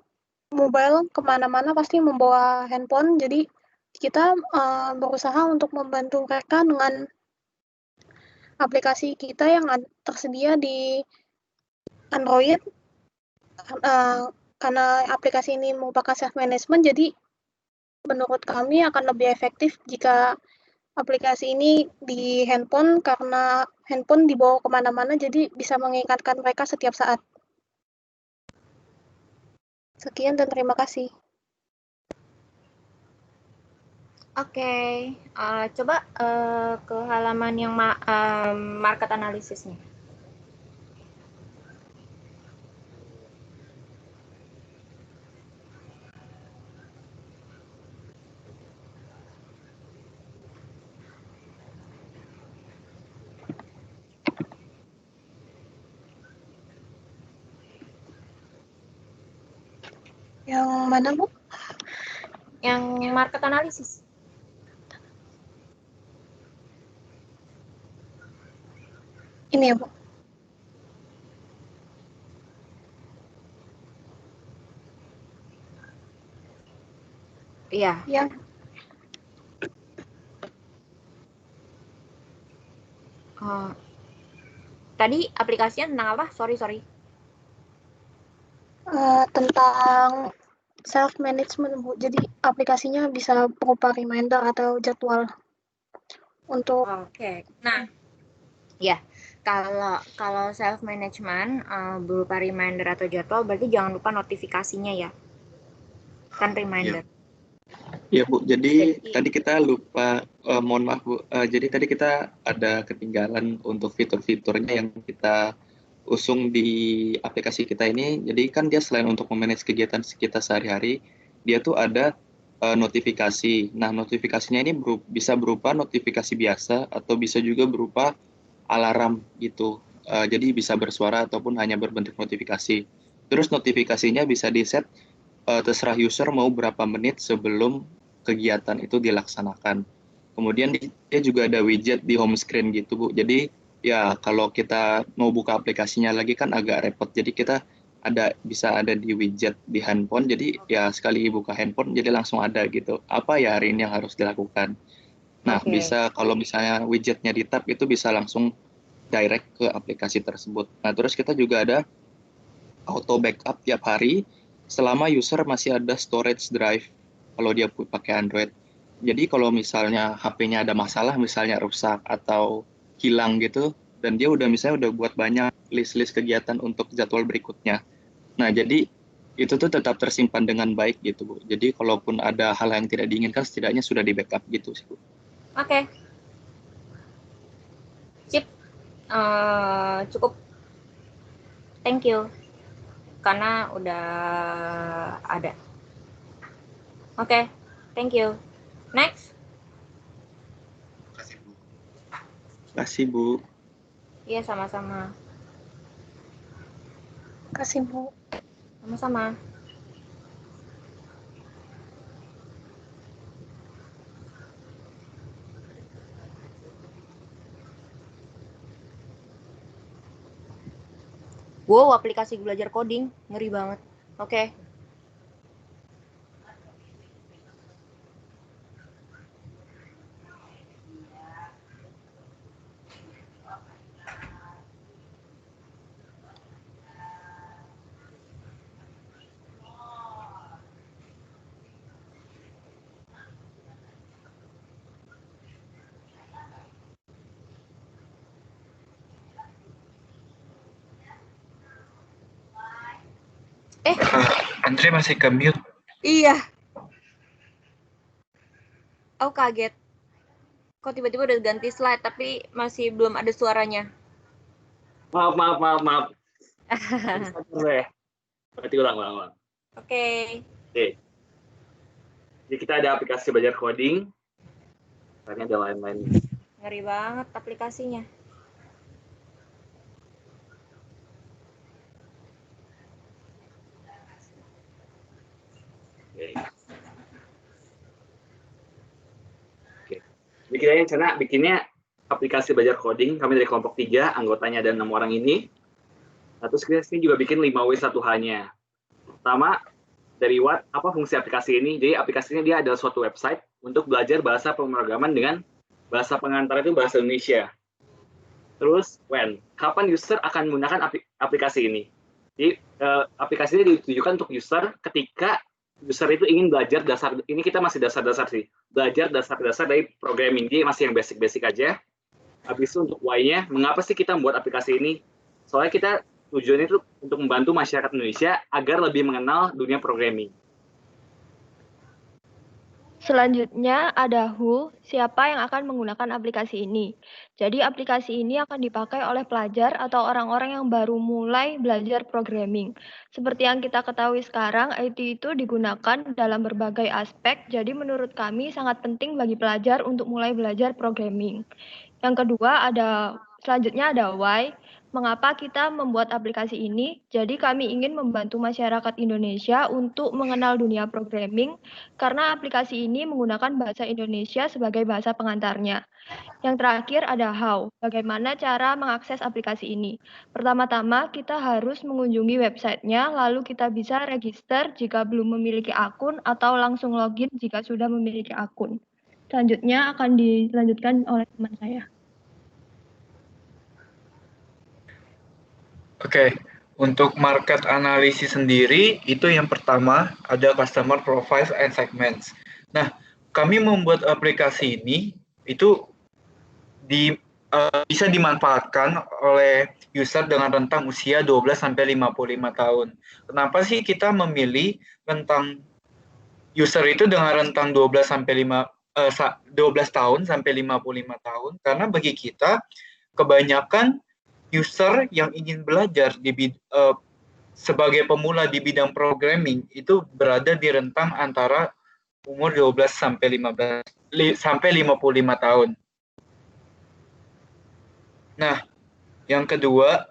Speaker 13: mobile kemana-mana pasti membawa handphone, jadi kita berusaha untuk membantu mereka dengan aplikasi kita yang tersedia di Android, karena aplikasi ini merupakan self-management, jadi menurut kami akan lebih efektif jika aplikasi ini di handphone, karena handphone dibawa kemana-mana, jadi bisa mengingatkan mereka setiap saat. Sekian dan terima kasih.
Speaker 1: Oke, coba ke halaman yang market analisisnya.
Speaker 13: Yang mana, Bu?
Speaker 1: Yang market analisis.
Speaker 13: Ini ya, Bu.
Speaker 1: Iya.
Speaker 13: Iya.
Speaker 1: Tadi aplikasinya tentang apa? Sorry.
Speaker 13: Tentang self-management, Bu. Jadi aplikasinya bisa berupa reminder atau jadwal untuk.
Speaker 1: Oke. Nah, ya, kalau self-management berupa reminder atau jadwal, berarti jangan lupa notifikasinya ya. Kan reminder.
Speaker 12: Ya Bu, jadi tadi kita lupa, mohon maaf Bu, jadi tadi kita ada ketinggalan untuk fitur-fiturnya yang kita
Speaker 16: usung di aplikasi kita ini. Jadi kan dia selain untuk memanage kegiatan kita sehari-hari, dia tuh ada notifikasi. Nah, notifikasinya ini bisa berupa notifikasi biasa atau bisa juga berupa alarm gitu. Jadi bisa bersuara ataupun hanya berbentuk notifikasi. Terus notifikasinya bisa di-set terserah user mau berapa menit sebelum kegiatan itu dilaksanakan. Kemudian dia juga ada widget di home screen gitu, Bu. Jadi ya kalau kita mau buka aplikasinya lagi kan agak repot. Jadi kita bisa ada di widget di handphone. Jadi ya sekali buka handphone jadi langsung ada gitu. Apa ya hari ini yang harus dilakukan. Nah, bisa kalau misalnya widgetnya di-tap itu bisa langsung direct ke aplikasi tersebut. Nah, terus kita juga ada auto backup tiap hari selama user masih ada storage drive kalau dia pakai Android. Jadi kalau misalnya HP-nya ada masalah, misalnya rusak atau hilang gitu, dan dia misalnya udah buat banyak list-list kegiatan untuk jadwal berikutnya. Nah, jadi itu tuh tetap tersimpan dengan baik gitu, Bu. Jadi kalaupun ada hal yang tidak diinginkan, setidaknya sudah di backup gitu sih, Bu.
Speaker 1: Oke. Sip. Cukup. Thank you. Karena udah ada. Oke. Thank you. Next.
Speaker 16: Kasih, Bu.
Speaker 1: Iya, sama-sama.
Speaker 13: Kasih, Bu.
Speaker 1: Sama-sama. Wow, aplikasi belajar coding. Ngeri banget. Oke.
Speaker 17: Andre masih ke mute.
Speaker 1: Iya. Aku kaget. Kok tiba-tiba udah ganti slide, tapi masih belum ada suaranya.
Speaker 18: Maaf. Berarti ulang.
Speaker 1: Oke.
Speaker 18: Jadi kita ada aplikasi belajar coding. Karena ada lain-lain.
Speaker 1: Ngeri banget aplikasinya.
Speaker 18: Jadi kita rencana bikinnya aplikasi belajar coding. Kami dari kelompok 3, anggotanya ada 6 orang ini. Terus kita juga bikin 5W1H-nya. Pertama, dari apa fungsi aplikasi ini? Jadi aplikasinya dia adalah suatu website untuk belajar bahasa pemrograman dengan bahasa pengantar itu bahasa Indonesia. Terus, kapan user akan menggunakan aplikasi ini? Jadi aplikasi ini ditujukan untuk user ketika user itu ingin belajar dasar, ini kita masih dasar-dasar sih, belajar dasar-dasar dari programming, jadi masih yang basic-basic aja. Habis itu untuk why-nya, mengapa sih kita membuat aplikasi ini? Soalnya kita tujuannya itu untuk membantu masyarakat Indonesia agar lebih mengenal dunia programming.
Speaker 9: Selanjutnya ada who, siapa yang akan menggunakan aplikasi ini. Jadi aplikasi ini akan dipakai oleh pelajar atau orang-orang yang baru mulai belajar programming. Seperti yang kita ketahui sekarang, IT itu digunakan dalam berbagai aspek, jadi menurut kami sangat penting bagi pelajar untuk mulai belajar programming. Yang kedua selanjutnya ada why. Mengapa kita membuat aplikasi ini? Jadi kami ingin membantu masyarakat Indonesia untuk mengenal dunia programming karena aplikasi ini menggunakan bahasa Indonesia sebagai bahasa pengantarnya. Yang terakhir ada how. Bagaimana cara mengakses aplikasi ini? Pertama-tama kita harus mengunjungi websitenya, lalu kita bisa register jika belum memiliki akun atau langsung login jika sudah memiliki akun. Selanjutnya akan dilanjutkan oleh teman saya.
Speaker 17: Oke, untuk market analisis sendiri, itu yang pertama ada customer profiles and segments. Nah, kami membuat aplikasi ini, itu bisa dimanfaatkan oleh user dengan rentang usia 12-55 tahun. Kenapa sih kita memilih rentang user itu dengan rentang 12 tahun sampai 55 tahun? Karena bagi kita, kebanyakan user yang ingin belajar sebagai pemula di bidang programming itu berada di rentang antara umur 12 sampai 55 tahun. Nah, yang kedua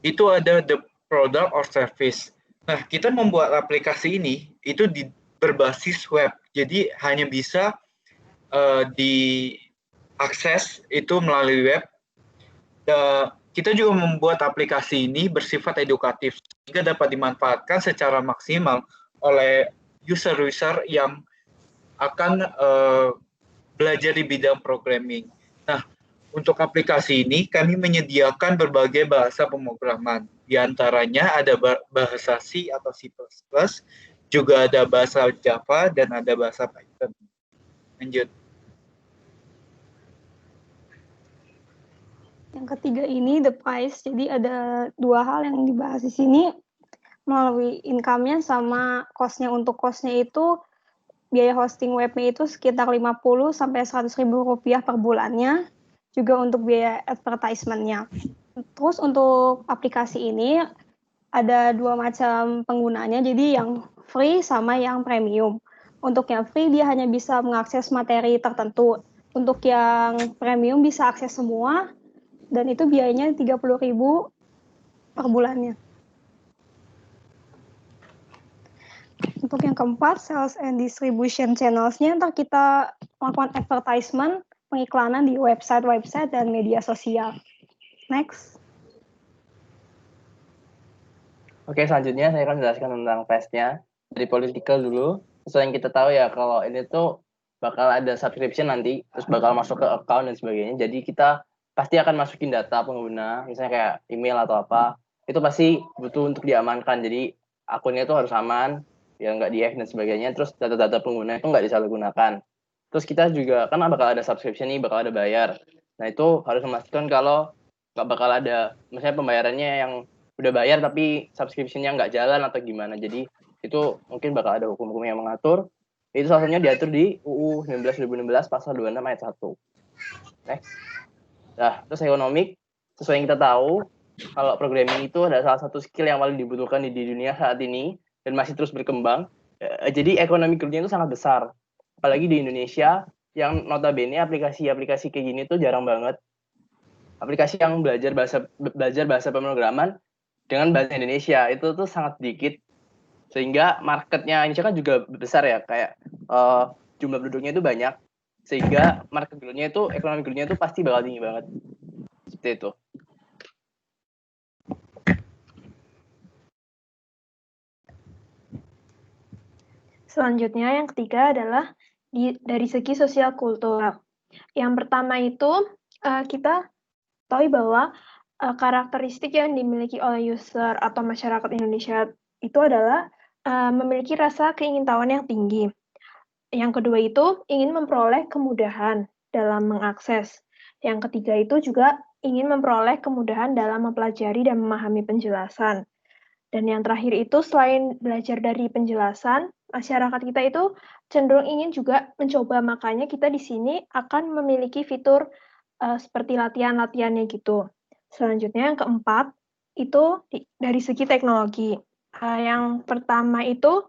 Speaker 17: itu ada the product or service. Nah, kita membuat aplikasi ini itu berbasis web. Jadi hanya bisa diakses itu melalui web. Kita juga membuat aplikasi ini bersifat edukatif sehingga dapat dimanfaatkan secara maksimal oleh user-user yang akan belajar di bidang programming. Nah, untuk aplikasi ini kami menyediakan berbagai bahasa pemrograman. Di antaranya ada bahasa C atau C++, juga ada bahasa Java dan ada bahasa Python. Lanjut.
Speaker 13: Yang ketiga ini the price. Jadi ada dua hal yang dibahas di sini melalui income-nya sama cost-nya. Untuk cost-nya itu biaya hosting webnya itu sekitar 50 sampai 100 ribu rupiah per bulannya. Juga untuk biaya advertisement-nya. Terus untuk aplikasi ini ada dua macam penggunanya. Jadi yang free sama yang premium. Untuk yang free dia hanya bisa mengakses materi tertentu. Untuk yang premium bisa akses semua. Dan itu biayanya 30.000 per bulannya. Untuk yang keempat, sales and distribution channels-nya, ntar kita melakukan advertisement, pengiklanan di website dan media sosial. Next.
Speaker 19: Oke, selanjutnya saya akan menjelaskan tentang PES-nya. Dari political dulu. Sesuai yang kita tahu ya, kalau ini tuh bakal ada subscription nanti, terus bakal masuk ke account dan sebagainya. Jadi kita pasti akan masukin data pengguna, misalnya kayak email atau apa, itu pasti butuh untuk diamankan. Jadi akunnya itu harus aman, ya nggak di-hack dan sebagainya. Terus data-data pengguna itu nggak disalahgunakan. Terus kita juga kan bakal ada subscription nih, bakal ada bayar. Nah itu harus memastikan kalau nggak bakal ada, misalnya pembayarannya yang udah bayar tapi subscription-nya nggak jalan atau gimana. Jadi itu mungkin bakal ada hukum-hukum yang mengatur. Itu salah satunya diatur di UU 19/2016 pasal 26 ayat 1. Next. Nah, terus ekonomik, sesuai yang kita tahu, kalau programming itu adalah salah satu skill yang paling dibutuhkan di dunia saat ini dan masih terus berkembang. Jadi ekonomi kerjanya itu sangat besar. Apalagi di Indonesia, yang notabene aplikasi-aplikasi kayak gini tuh jarang banget. Aplikasi yang belajar bahasa pemrograman dengan bahasa Indonesia itu tuh sangat sedikit. Sehingga marketnya Indonesia kan juga besar ya, kayak jumlah penduduknya itu banyak. Sehingga market growth-nya itu, ekonomi growth-nya itu pasti bakal tinggi banget. Seperti itu.
Speaker 9: Selanjutnya yang ketiga adalah dari segi sosial kultural. Yang pertama itu kita tahu bahwa karakteristik yang dimiliki oleh user atau masyarakat Indonesia itu adalah memiliki rasa keingintahuan yang tinggi. Yang kedua itu ingin memperoleh kemudahan dalam mengakses. Yang ketiga itu juga ingin memperoleh kemudahan dalam mempelajari dan memahami penjelasan. Dan yang terakhir itu selain belajar dari penjelasan, masyarakat kita itu cenderung ingin juga mencoba, makanya kita di sini akan memiliki fitur seperti latihan-latihannya gitu. Selanjutnya yang keempat itu dari segi teknologi. Yang pertama itu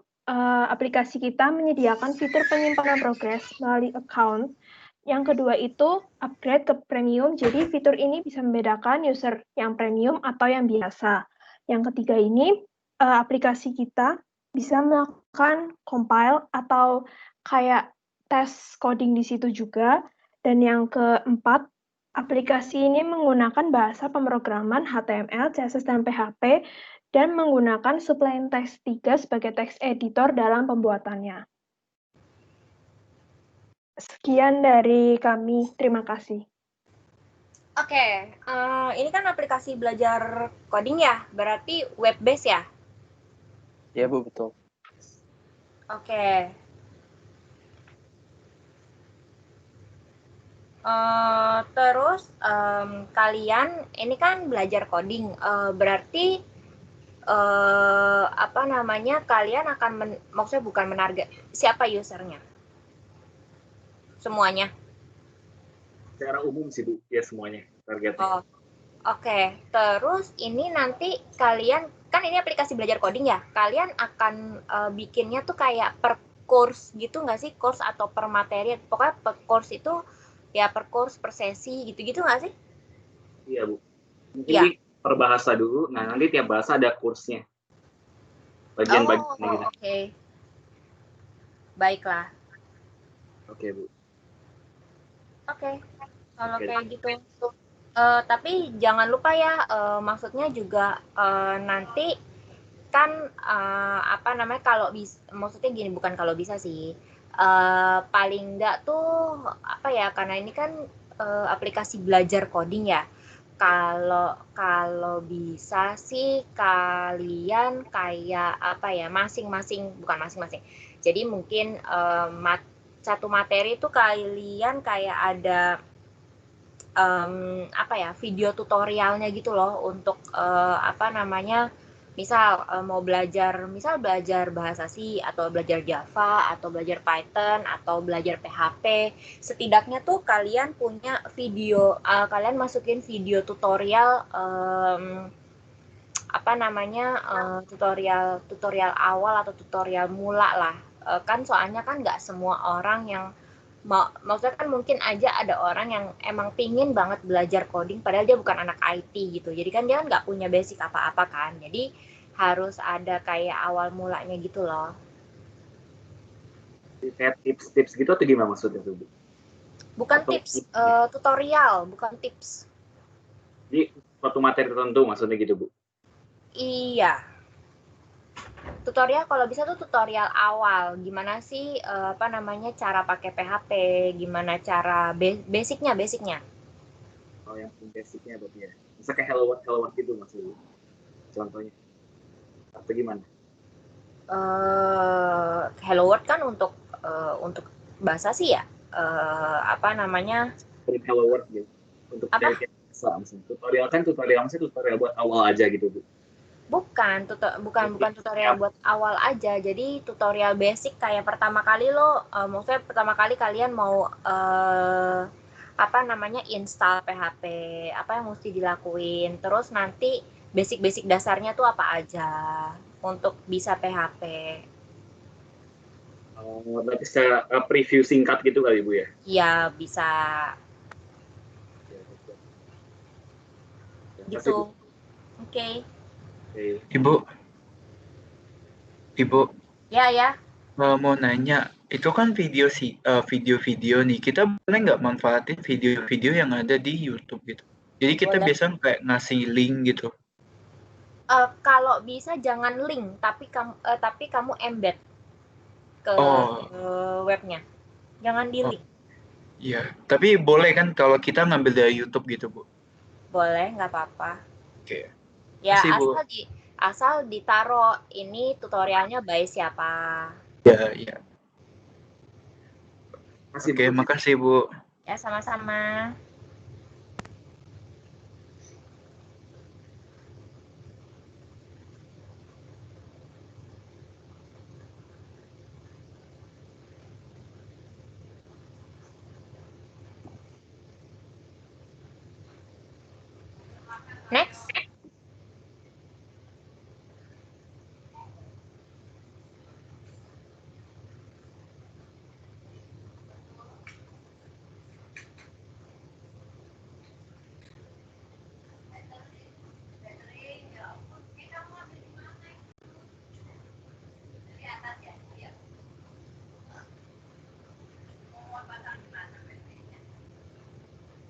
Speaker 9: aplikasi kita menyediakan fitur penyimpanan progres melalui account. Yang kedua itu upgrade ke premium, jadi fitur ini bisa membedakan user yang premium atau yang biasa. Yang ketiga ini aplikasi kita bisa melakukan compile atau kayak tes coding di situ juga. Dan yang keempat, aplikasi ini menggunakan bahasa pemrograman HTML, CSS, dan PHP dan menggunakan Sublime Text 3 sebagai text editor dalam pembuatannya. Sekian dari kami, terima kasih.
Speaker 1: Oke, ini kan aplikasi belajar coding ya, berarti web based ya?
Speaker 19: Ya Bu, betul.
Speaker 1: Oke. Terus kalian ini kan belajar coding, berarti kalian akan maksudnya bukan menarget siapa usernya? Semuanya?
Speaker 18: secara umum sih Bu, ya semuanya targetnya.
Speaker 1: Oh, oke. Terus ini nanti kalian, kan ini aplikasi belajar coding ya, kalian akan bikinnya tuh kayak per course gitu nggak sih? Course atau per materi, pokoknya per course itu ya per course, per sesi gitu-gitu nggak sih?
Speaker 18: Iya Bu. Mungkin
Speaker 1: Iya.
Speaker 18: per bahasa dulu, nah nanti tiap bahasa ada kursnya. Bagian-bagian gitu.
Speaker 1: Oke. Baiklah.
Speaker 18: Oke Bu.
Speaker 1: Oke. Kalau
Speaker 18: Oke.
Speaker 1: kayak gitu. Tapi jangan lupa ya, maksudnya juga nanti kan apa namanya, kalau bisa, maksudnya gini, bukan kalau bisa sih, paling enggak tuh apa ya, karena ini kan aplikasi belajar coding ya. Kalau bisa sih kalian kayak apa ya, bukan masing-masing. Jadi mungkin satu materi itu kalian kayak ada apa ya, video tutorialnya gitu loh untuk apa namanya, misal mau belajar bahasa C atau belajar Java atau belajar Python atau belajar PHP, setidaknya tuh kalian punya video, kalian masukin video tutorial apa namanya, tutorial awal atau tutorial mula lah. Kan soalnya kan nggak semua orang yang maksudnya kan mungkin aja ada orang yang emang pingin banget belajar coding padahal dia bukan anak IT gitu, jadi kan dia nggak punya basic apa-apa kan, jadi harus ada kayak awal mulanya gitu loh.
Speaker 18: Kayak tips-tips gitu atau gimana maksudnya tuh Bu?
Speaker 1: Bukan tips, tutorial, bukan tips.
Speaker 18: Jadi suatu materi tertentu maksudnya gitu Bu?
Speaker 1: Iya. Tutorial kalau bisa tuh tutorial awal, gimana sih apa namanya, cara pakai PHP, gimana cara basicnya.
Speaker 18: Oh, yang basicnya berarti ya. Bisa kayak Hello World gitu maksudnya. Contohnya. Atau gimana?
Speaker 1: Hello World kan untuk bahasa sih ya. Apa namanya?
Speaker 18: Hello World gitu. Untuk
Speaker 1: apa?
Speaker 18: Tutorial kan tutorial buat awal aja gitu Bu.
Speaker 1: Bukan tutorial buat awal aja. Jadi tutorial basic kayak pertama kali maksudnya pertama kali kalian mau apa namanya, install PHP, apa yang mesti dilakuin. Terus nanti basic dasarnya tuh apa aja untuk bisa PHP.
Speaker 18: Berarti secara preview singkat gitu kali Bu ya?
Speaker 1: Iya, bisa. Gitu. Oke.
Speaker 17: Ibu.
Speaker 1: Ya.
Speaker 17: Mau nanya, itu kan video-video nih, kita boleh nggak manfaatin video-video yang ada di YouTube gitu? Jadi kita biasanya kayak ngasih link gitu.
Speaker 1: Kalau bisa jangan link, tapi kamu embed ke webnya. Jangan di link.
Speaker 17: Iya, tapi boleh kan kalau kita ngambil dari YouTube gitu, Bu?
Speaker 1: Boleh, nggak apa-apa.
Speaker 17: Oke.
Speaker 1: Ya,
Speaker 17: Makasih,
Speaker 1: asal ditaruh ini tutorialnya by siapa.
Speaker 17: Iya. Oke, makasih Bu.
Speaker 1: Ya, sama-sama. Next.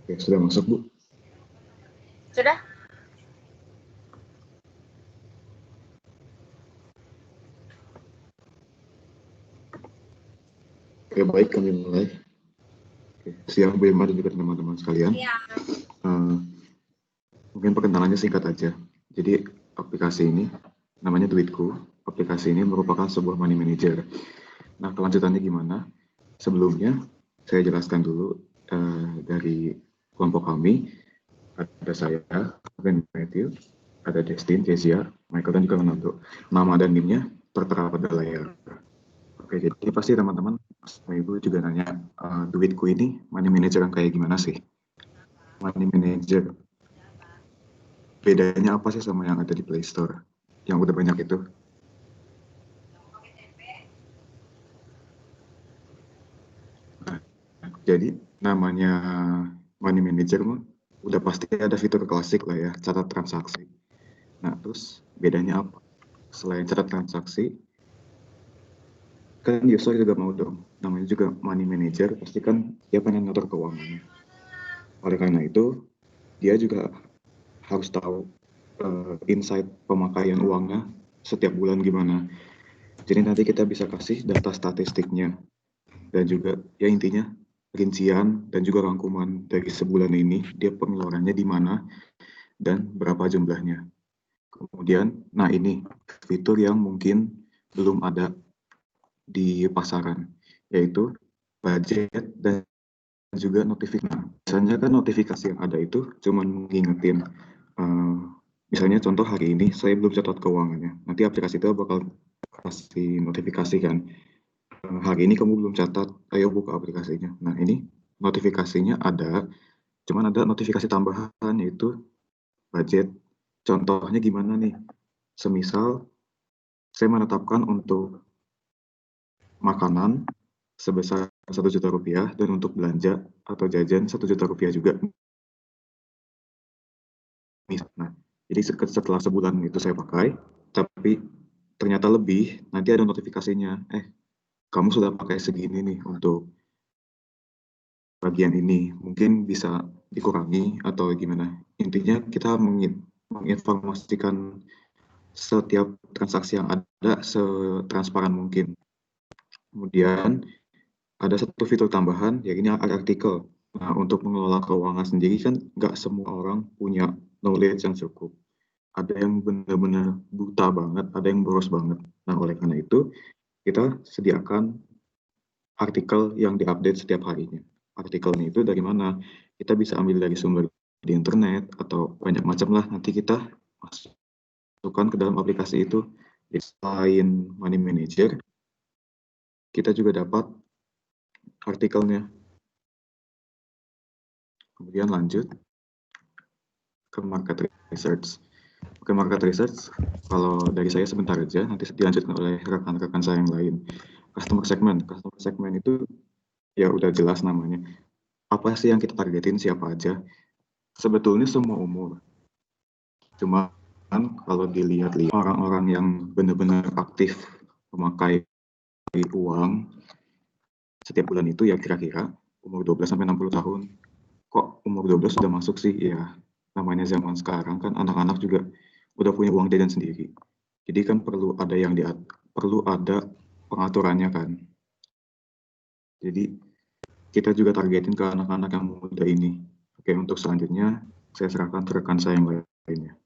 Speaker 20: Oke, sudah masuk, Bu?
Speaker 1: Sudah?
Speaker 20: Oke, baik, kami mulai. Oke, siang Bu Emma dan juga teman-teman sekalian.
Speaker 1: Iya.
Speaker 20: Mungkin perkenalannya singkat aja. Jadi, aplikasi ini namanya Duitku. Aplikasi ini merupakan sebuah money manager. Nah, kelanjutannya gimana? Sebelumnya, saya jelaskan dulu dari kelompok kami. Ada saya, Ben Matthew, ada Destin, Kezia, Michael, dan juga Ronaldo. Nama dan NIM-nya tertera pada layar. Oke, jadi pasti teman-teman, Ibu juga nanya, Duitku ini money manager yang kayak gimana sih? Money Manager. Bedanya apa sih sama yang ada di Play Store? Yang udah banyak itu? Nah, jadi namanya Money Manager mah udah pasti ada fitur klasik lah ya, catat transaksi. Nah, terus bedanya apa? Selain catat transaksi, kan user juga mau dong, namanya juga Money Manager, pasti kan dia pengen ngatur keuangannya. Oleh karena itu, dia juga harus tahu insight pemakaian uangnya setiap bulan gimana. Jadi nanti kita bisa kasih data statistiknya. Dan juga ya intinya rincian dan juga rangkuman dari sebulan ini, dia pengeluarannya di mana dan berapa jumlahnya. Kemudian, nah ini fitur yang mungkin belum ada di pasaran, yaitu budget dan juga notifikasi. Biasanya kan notifikasi yang ada itu cuma mengingetin, misalnya contoh hari ini saya belum catat keuangannya, nanti aplikasi itu bakal kasih notifikasi kan, hari ini kamu belum catat, ayo buka aplikasinya. Nah ini notifikasinya ada, cuman ada notifikasi tambahan yaitu budget. Contohnya gimana nih? Semisal saya menetapkan untuk makanan sebesar 1 juta rupiah dan untuk belanja atau jajan 1 juta rupiah juga. Nah, jadi setelah sebulan itu saya pakai, tapi ternyata lebih, nanti ada notifikasinya, kamu sudah pakai segini nih untuk bagian ini, mungkin bisa dikurangi atau gimana. Intinya kita menginformasikan setiap transaksi yang ada setransparan mungkin. Kemudian ada satu fitur tambahan, ya ini artikel. Nah, untuk mengelola keuangan sendiri kan nggak semua orang punya knowledge yang cukup. Ada yang benar-benar buta banget, ada yang boros banget. Nah, oleh karena itu, kita sediakan artikel yang diupdate setiap harinya. Artikelnya itu dari mana? Kita bisa ambil dari sumber di internet, atau banyak macam lah, nanti kita masukkan ke dalam aplikasi itu. Selain Money Manager, kita juga dapat artikelnya. Kemudian lanjut ke market research. Oke, market research, kalau dari saya sebentar aja, nanti dilanjutkan oleh rekan-rekan saya yang lain. Customer segment. Customer segment itu ya udah jelas namanya. Apa sih yang kita targetin, siapa aja? Sebetulnya semua umur. Cuma kalau dilihat orang-orang yang benar-benar aktif memakai uang setiap bulan itu ya kira-kira umur 12-60 tahun. Kok umur 12 sudah masuk sih? Ya, namanya zaman sekarang kan anak-anak juga udah punya uang jajan sendiri. Jadi kan perlu ada pengaturannya kan. Jadi kita juga targetin ke anak-anak yang muda ini. Oke, untuk selanjutnya saya serahkan ke rekan saya yang lainnya.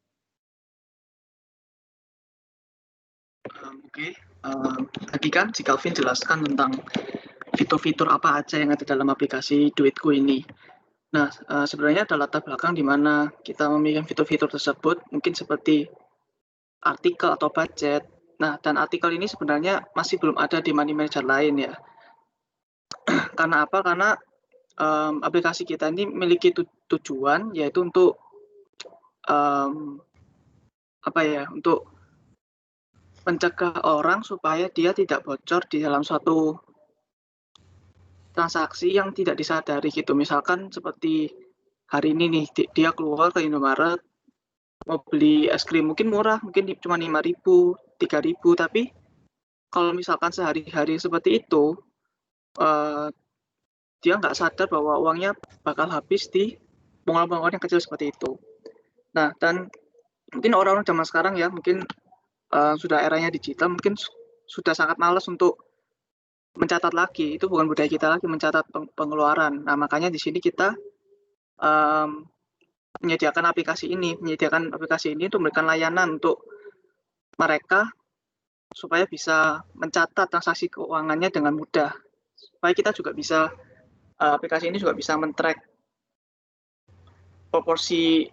Speaker 21: Tadi kan si Calvin jelaskan tentang fitur-fitur apa aja yang ada dalam aplikasi Duitku ini. Nah, sebenarnya ada latar belakang di mana kita memiliki fitur-fitur tersebut, mungkin seperti artikel atau budget. Nah, dan artikel ini sebenarnya masih belum ada di Money Manager lain ya. Karena apa? Karena aplikasi kita ini memiliki tujuan, yaitu untuk untuk mencegah orang supaya dia tidak bocor di dalam suatu transaksi yang tidak disadari gitu. Misalkan seperti hari ini nih, dia keluar ke Indomaret, mau beli es krim mungkin murah, mungkin cuma 5.000, 3.000, tapi kalau misalkan sehari-hari seperti itu, dia nggak sadar bahwa uangnya bakal habis di pengeluaran yang kecil seperti itu. Nah, dan mungkin orang-orang zaman sekarang ya, mungkin sudah eranya digital, mungkin sudah sangat malas untuk mencatat lagi. Itu bukan budaya kita lagi mencatat pengeluaran. Nah, makanya di sini kita menyediakan aplikasi ini untuk memberikan layanan untuk mereka supaya bisa mencatat transaksi keuangannya dengan mudah. Supaya kita juga bisa aplikasi ini juga bisa men-track proporsi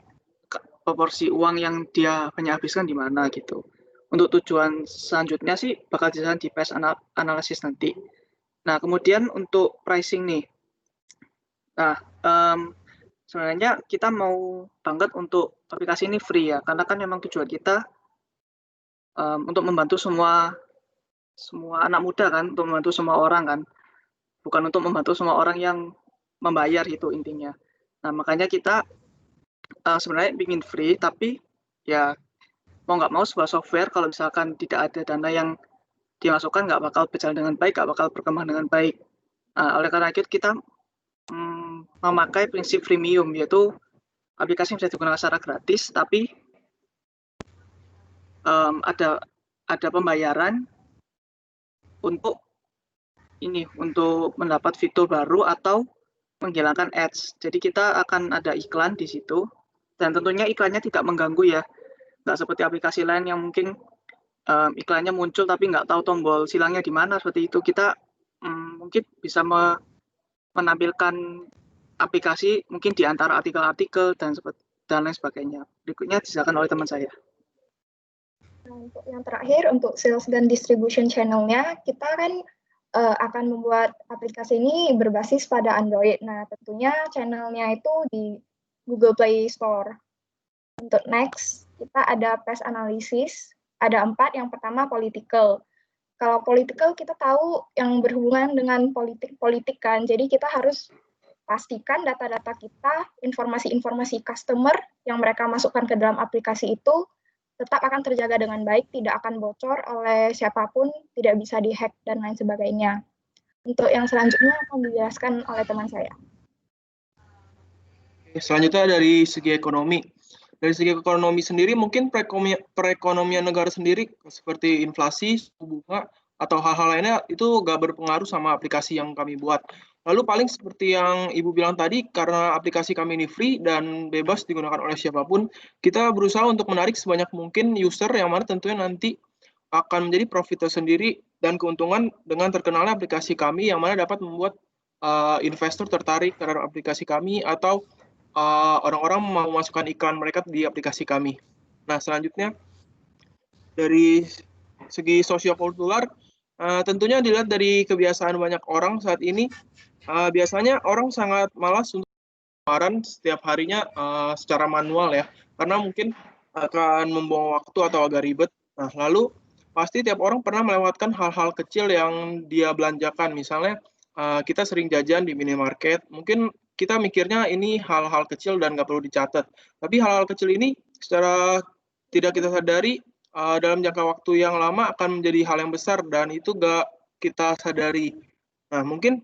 Speaker 21: uang yang dia banyak habiskan di mana gitu. Untuk tujuan selanjutnya sih bakal dijalan di price analysis nanti. Nah, kemudian untuk pricing nih. Nah, sebenarnya kita mau banget untuk aplikasi ini free ya, karena kan memang tujuan kita untuk membantu semua anak muda kan, untuk membantu semua orang kan, bukan untuk membantu semua orang yang membayar itu intinya. Nah makanya kita sebenarnya ingin free, tapi ya mau nggak mau sebuah software kalau misalkan tidak ada dana yang dimasukkan nggak bakal berjalan dengan baik, nggak bakal berkembang dengan baik. Oleh karena itu kita memakai prinsip freemium, yaitu aplikasi yang bisa digunakan secara gratis, tapi ada pembayaran untuk mendapat fitur baru atau menghilangkan ads. Jadi kita akan ada iklan di situ, dan tentunya iklannya tidak mengganggu ya, nggak seperti aplikasi lain yang mungkin iklannya muncul tapi nggak tahu tombol silangnya di mana. Seperti itu kita mungkin bisa menampilkan aplikasi mungkin di antara artikel-artikel dan lain sebagainya. Berikutnya disilakan oleh teman saya.
Speaker 4: Nah, untuk yang terakhir, untuk sales dan distribution channel-nya, kita kan akan membuat aplikasi ini berbasis pada Android. Nah, tentunya channel-nya itu di Google Play Store. Untuk next, kita ada PES analysis, ada 4. Yang pertama, political. Kalau political, kita tahu yang berhubungan dengan politik kan, jadi kita harus pastikan data-data kita, informasi-informasi customer yang mereka masukkan ke dalam aplikasi itu tetap akan terjaga dengan baik, tidak akan bocor oleh siapapun, tidak bisa dihack, dan lain sebagainya. Untuk yang selanjutnya akan dijelaskan oleh teman saya.
Speaker 22: Selanjutnya dari segi ekonomi. Dari segi ekonomi sendiri, mungkin perekonomian negara sendiri, seperti inflasi, suku bunga, atau hal-hal lainnya, itu nggak berpengaruh sama aplikasi yang kami buat. Lalu paling seperti yang Ibu bilang tadi, karena aplikasi kami ini free dan bebas digunakan oleh siapapun, kita berusaha untuk menarik sebanyak mungkin user yang mana tentunya nanti akan menjadi profit tersendiri dan keuntungan dengan terkenalnya aplikasi kami yang mana dapat membuat investor tertarik terhadap aplikasi kami atau orang-orang mau masukkan iklan mereka di aplikasi kami. Nah, selanjutnya dari segi sosiokultural, tentunya dilihat dari kebiasaan banyak orang saat ini, biasanya orang sangat malas untuk pengeluaran setiap harinya secara manual ya, karena mungkin akan membuang waktu atau agak ribet. Nah, lalu pasti tiap orang pernah melewatkan hal-hal kecil yang dia belanjakan. Misalnya kita sering jajan di minimarket, mungkin kita mikirnya ini hal-hal kecil dan nggak perlu dicatat. Tapi hal-hal kecil ini secara tidak kita sadari dalam jangka waktu yang lama akan menjadi hal yang besar dan itu nggak kita sadari. Nah, mungkin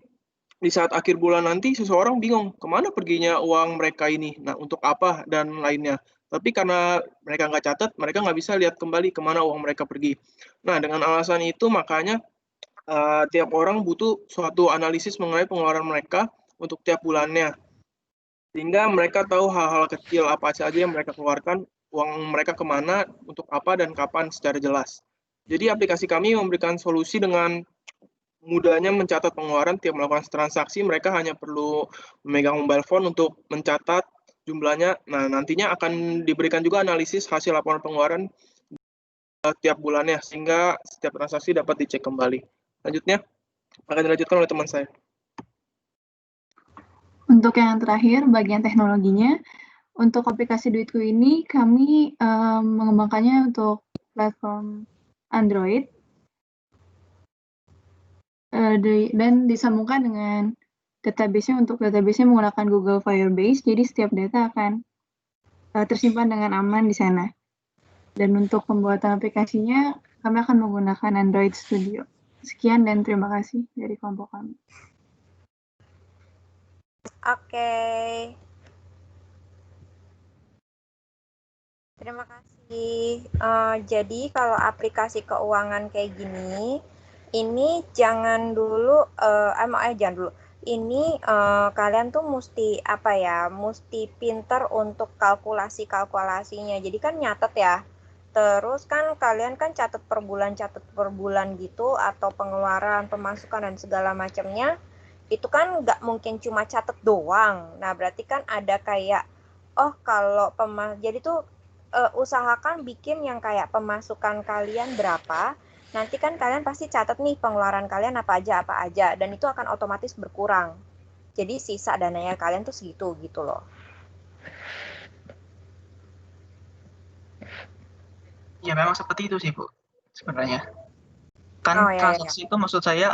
Speaker 22: di saat akhir bulan nanti seseorang bingung kemana perginya uang mereka ini, nah untuk apa dan lainnya. Tapi karena mereka nggak catat, mereka nggak bisa lihat kembali kemana uang mereka pergi. Nah, dengan alasan itu makanya tiap orang butuh suatu analisis mengenai pengeluaran mereka untuk tiap bulannya. Sehingga mereka tahu hal-hal kecil apa saja yang mereka keluarkan, uang mereka kemana, untuk apa dan kapan secara jelas. Jadi aplikasi kami memberikan solusi dengan mudahnya mencatat pengeluaran tiap melakukan transaksi, mereka hanya perlu memegang mobile phone untuk mencatat jumlahnya. Nah, nantinya akan diberikan juga analisis hasil laporan pengeluaran tiap bulannya, sehingga setiap transaksi dapat dicek kembali. Selanjutnya, akan dilanjutkan oleh teman saya.
Speaker 23: Untuk yang terakhir, bagian teknologinya, untuk aplikasi Duitku ini kami mengembangkannya untuk platform Android, dan disambungkan dengan database-nya. Untuk database-nya menggunakan Google Firebase, jadi setiap data akan tersimpan dengan aman di sana. Dan untuk pembuatan aplikasinya, kami akan menggunakan Android Studio. Sekian dan terima kasih dari kelompok kami.
Speaker 24: Oke. Terima kasih. Jadi kalau aplikasi keuangan kayak gini, ini jangan dulu, jangan dulu. Ini kalian tuh mesti apa ya? Mesti pinter untuk kalkulasinya. Jadi kan nyatet ya. Terus kan kalian kan catat per bulan gitu, atau pengeluaran, pemasukan dan segala macamnya. Itu kan nggak mungkin cuma catat doang. Nah, berarti kan ada kayak, kalau jadi tuh usahakan bikin yang kayak pemasukan kalian berapa. Nanti kan kalian pasti catat nih pengeluaran kalian apa aja, dan itu akan otomatis berkurang. Jadi sisa dananya kalian tuh segitu gitu loh.
Speaker 21: Ya memang seperti itu sih Bu, sebenarnya. Kan
Speaker 24: Oh, ya, ya, ya.
Speaker 21: transaksi itu maksud saya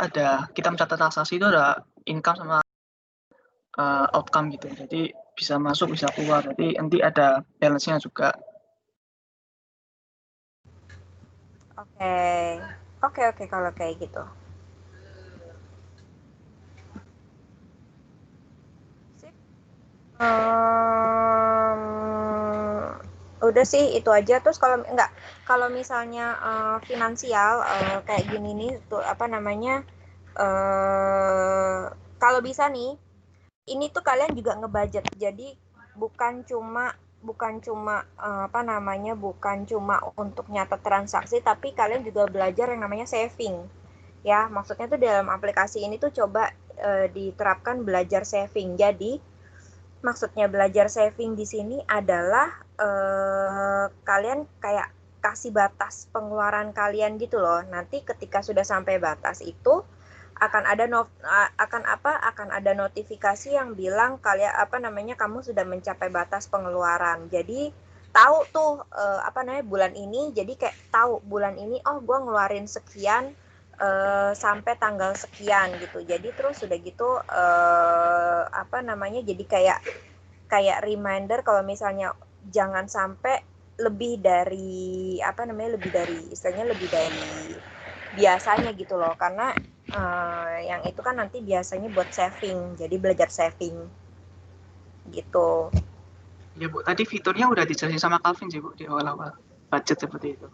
Speaker 21: kita mencatat transaksi itu ada income sama outcome gitu. Jadi bisa masuk, bisa keluar. Jadi nanti ada balance-nya juga.
Speaker 24: Oke kalau kayak gitu. Sip. Udah sih itu aja. Terus kalau misalnya finansial kayak gini nih tuh apa namanya kalau bisa nih ini tuh kalian juga ngebudget. Jadi bukan cuma bukan cuma untuk nyatet transaksi, tapi kalian juga belajar yang namanya saving. Ya, maksudnya tuh dalam aplikasi ini tuh coba diterapkan belajar saving. Jadi maksudnya belajar saving di sini adalah kalian kayak kasih batas pengeluaran kalian gitu loh. Nanti ketika sudah sampai batas itu akan ada notifikasi yang bilang kamu sudah mencapai batas pengeluaran. Jadi tahu tuh bulan ini, jadi kayak tahu bulan ini gue ngeluarin sekian sampai tanggal sekian gitu. Jadi terus sudah gitu jadi kayak reminder kalau misalnya jangan sampai lebih dari biasanya gitu loh, karena yang itu kan nanti biasanya buat saving, jadi belajar saving gitu.
Speaker 21: Ya Bu, tadi fiturnya udah dijelasin sama Calvin sih Bu di awal-awal, budget seperti itu.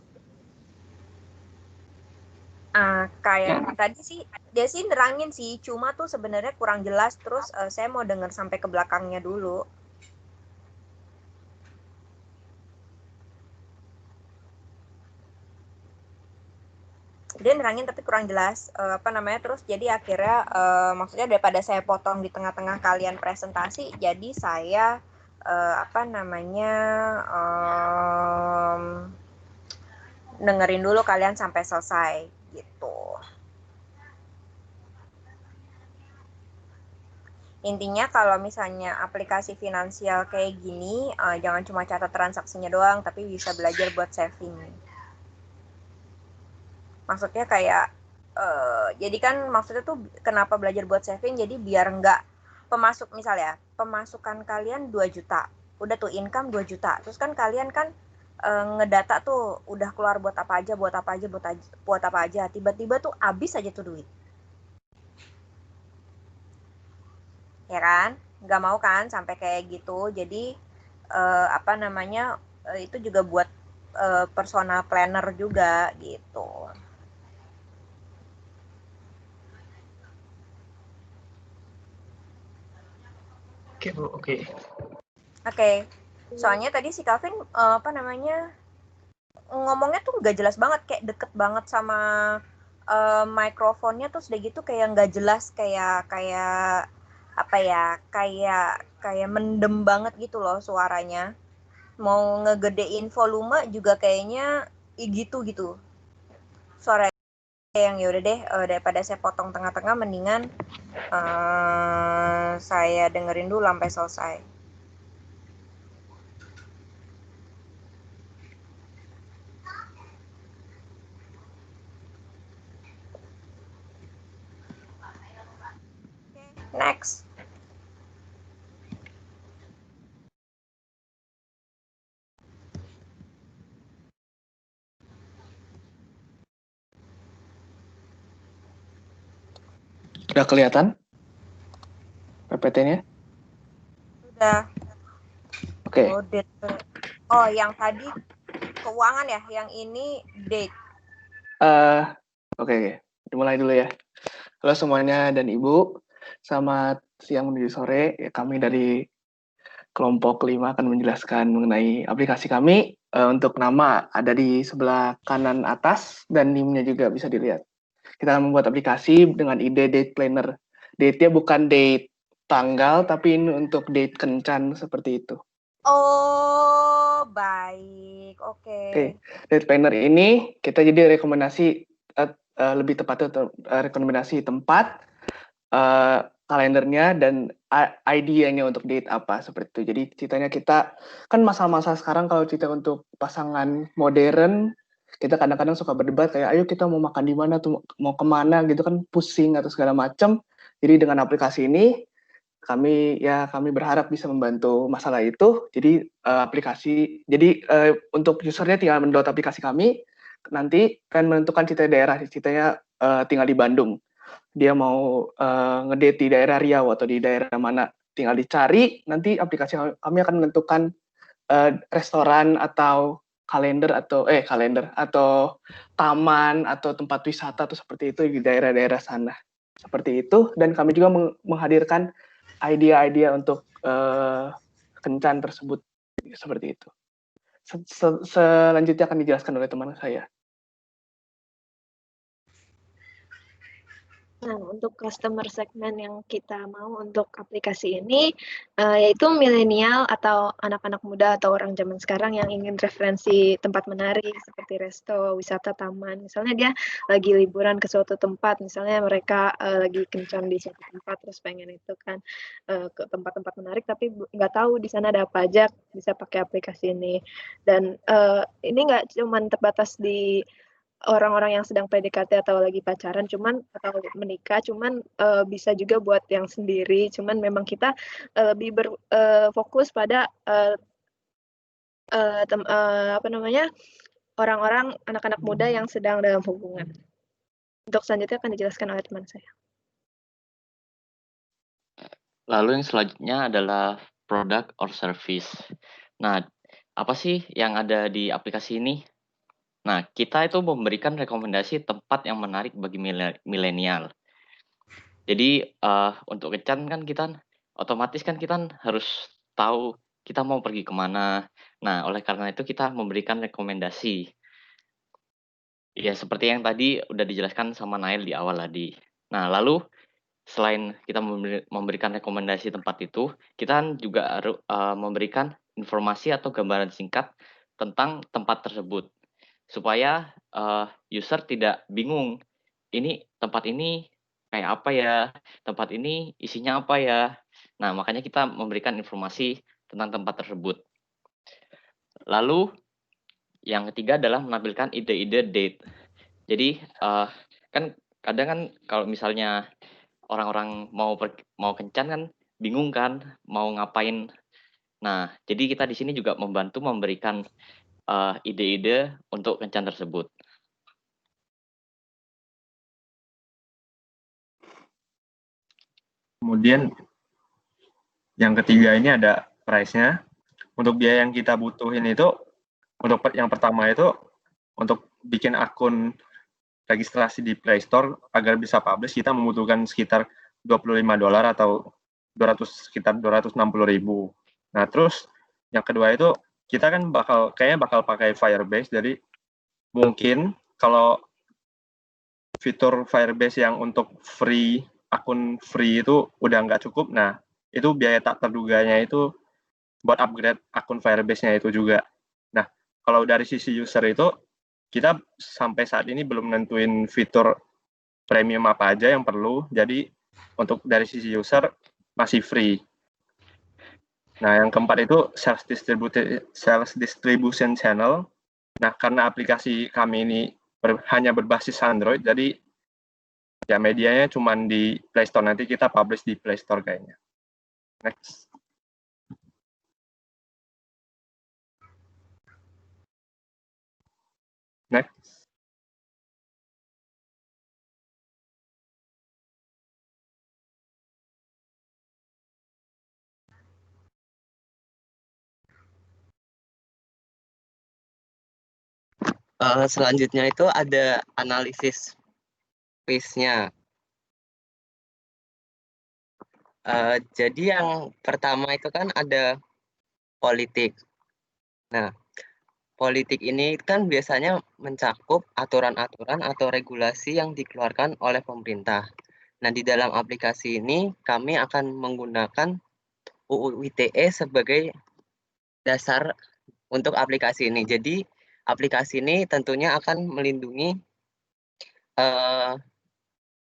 Speaker 24: Kayak tadi sih dia sih nerangin sih, cuma tuh sebenarnya kurang jelas. Terus saya mau dengar sampai ke belakangnya dulu. Dia nerangin tapi kurang jelas terus jadi akhirnya maksudnya daripada saya potong di tengah-tengah kalian presentasi, jadi saya dengerin dulu kalian sampai selesai gitu. Intinya kalau misalnya aplikasi finansial kayak gini jangan cuma catat transaksinya doang, tapi bisa belajar buat saving. Maksudnya kayak jadi kan maksudnya tuh kenapa belajar buat saving, jadi biar nggak pemasukan kalian 2 juta, udah tuh income 2 juta, terus kan kalian kan ngedata tuh udah keluar buat apa aja, tiba-tiba tuh habis aja tuh duit, ya kan? Nggak mau kan sampai kayak gitu. Jadi itu juga buat personal planner juga gitu.
Speaker 21: Oke Bu, oke.
Speaker 24: Soalnya tadi si Calvin ngomongnya tuh nggak jelas banget, kayak deket banget sama mikrofonnya, terus udah gitu kayak nggak jelas, kayak mendem banget gitu loh suaranya. Mau ngegedein volume juga kayaknya gitu suara yang yaudah deh, daripada saya potong tengah-tengah, mendingan saya dengerin dulu sampai selesai. Next.
Speaker 22: Udah kelihatan PPT-nya?
Speaker 24: Udah.
Speaker 22: Oke.
Speaker 24: Oh, yang tadi keuangan ya, yang ini date.
Speaker 22: Oke. Dimulai dulu ya. Halo semuanya dan Ibu. Selamat siang menuju sore. Ya, kami dari kelompok 5 akan menjelaskan mengenai aplikasi kami. Untuk nama ada di sebelah kanan atas dan NIM-nya juga bisa dilihat. Kita akan membuat aplikasi dengan ide date planner. Date-nya bukan date tanggal, tapi ini untuk date kencan seperti itu.
Speaker 24: Oh, baik. Oke.
Speaker 22: Date planner ini kita jadi rekomendasi lebih tepatnya rekomendasi tempat kalendernya dan idenya untuk date apa seperti itu. Jadi ceritanya kita kan masa-masa sekarang kalau cerita untuk pasangan modern kita kadang-kadang suka berdebat kayak ayo kita mau makan di mana tuh mau kemana gitu kan pusing atau segala macam. Jadi dengan aplikasi ini kami berharap bisa membantu masalah itu. Jadi untuk usernya tinggal mendownload aplikasi kami nanti kan menentukan ceritanya tinggal di Bandung. Dia mau ngedate di daerah Riau atau di daerah mana, tinggal dicari, nanti aplikasi kami akan menentukan restoran atau kalender atau taman atau tempat wisata atau seperti itu di daerah-daerah sana. Seperti itu, dan kami juga menghadirkan ide-ide untuk kencan tersebut seperti itu. Selanjutnya akan dijelaskan oleh teman saya.
Speaker 13: Nah, untuk customer segment yang kita mau untuk aplikasi ini, yaitu milenial atau anak-anak muda atau orang zaman sekarang yang ingin referensi tempat menarik seperti resto, wisata, taman. Misalnya dia lagi liburan ke suatu tempat, misalnya mereka lagi kencan di suatu tempat, terus pengen itu kan ke tempat-tempat menarik, tapi nggak tahu di sana ada apa aja, bisa pakai aplikasi ini. Dan ini nggak cuma terbatas di orang-orang yang sedang PDKT atau lagi pacaran atau menikah, bisa juga buat yang sendiri, cuman memang kita lebih berfokus pada orang-orang anak-anak muda yang sedang dalam hubungan. Untuk selanjutnya akan dijelaskan oleh teman saya.
Speaker 2: Lalu yang selanjutnya adalah product or service. Nah, apa sih yang ada di aplikasi ini? Nah, kita itu memberikan rekomendasi tempat yang menarik bagi milenial. Jadi, untuk kencan kan kita otomatis kan kita harus tahu kita mau pergi kemana. Nah, oleh karena itu kita memberikan rekomendasi. Ya, seperti yang tadi udah dijelaskan sama Nail di awal tadi. Nah, lalu selain kita memberikan rekomendasi tempat itu, kita juga memberikan informasi atau gambaran singkat tentang tempat tersebut. Supaya user tidak bingung, ini tempat ini kayak apa ya, tempat ini isinya apa ya. Nah, makanya kita memberikan informasi tentang tempat tersebut. Lalu, yang ketiga adalah menampilkan ide-ide date. Jadi, kan kadang kan kalau misalnya orang-orang mau kencan kan bingung kan mau ngapain. Nah, jadi kita di sini juga membantu memberikan ide-ide untuk kencan tersebut.
Speaker 17: Kemudian yang ketiga ini ada price-nya. Untuk biaya yang kita butuhin itu, untuk yang pertama itu untuk bikin akun registrasi di Play Store agar bisa publish kita membutuhkan sekitar $25 atau sekitar 260.000. Nah, terus yang kedua itu kita kan bakal pakai Firebase, jadi mungkin kalau fitur Firebase yang untuk akun free itu udah nggak cukup, nah itu biaya tak terduganya itu buat upgrade akun Firebase-nya itu juga. Nah, kalau dari sisi user itu kita sampai saat ini belum nentuin fitur premium apa aja yang perlu, jadi untuk dari sisi user masih free. Nah, yang keempat itu sales distribution channel. Nah, karena aplikasi kami ini hanya berbasis Android, jadi ya medianya cuma di Play Store. Nanti kita publish di Play Store kayaknya. Next. Next.
Speaker 3: Selanjutnya itu ada analisis pace-nya. Jadi yang pertama itu kan ada politik. Nah, politik ini kan biasanya mencakup aturan-aturan atau regulasi yang dikeluarkan oleh pemerintah. Nah, di dalam aplikasi ini kami akan menggunakan UU ITE sebagai dasar untuk aplikasi ini. Jadi, aplikasi ini tentunya akan melindungi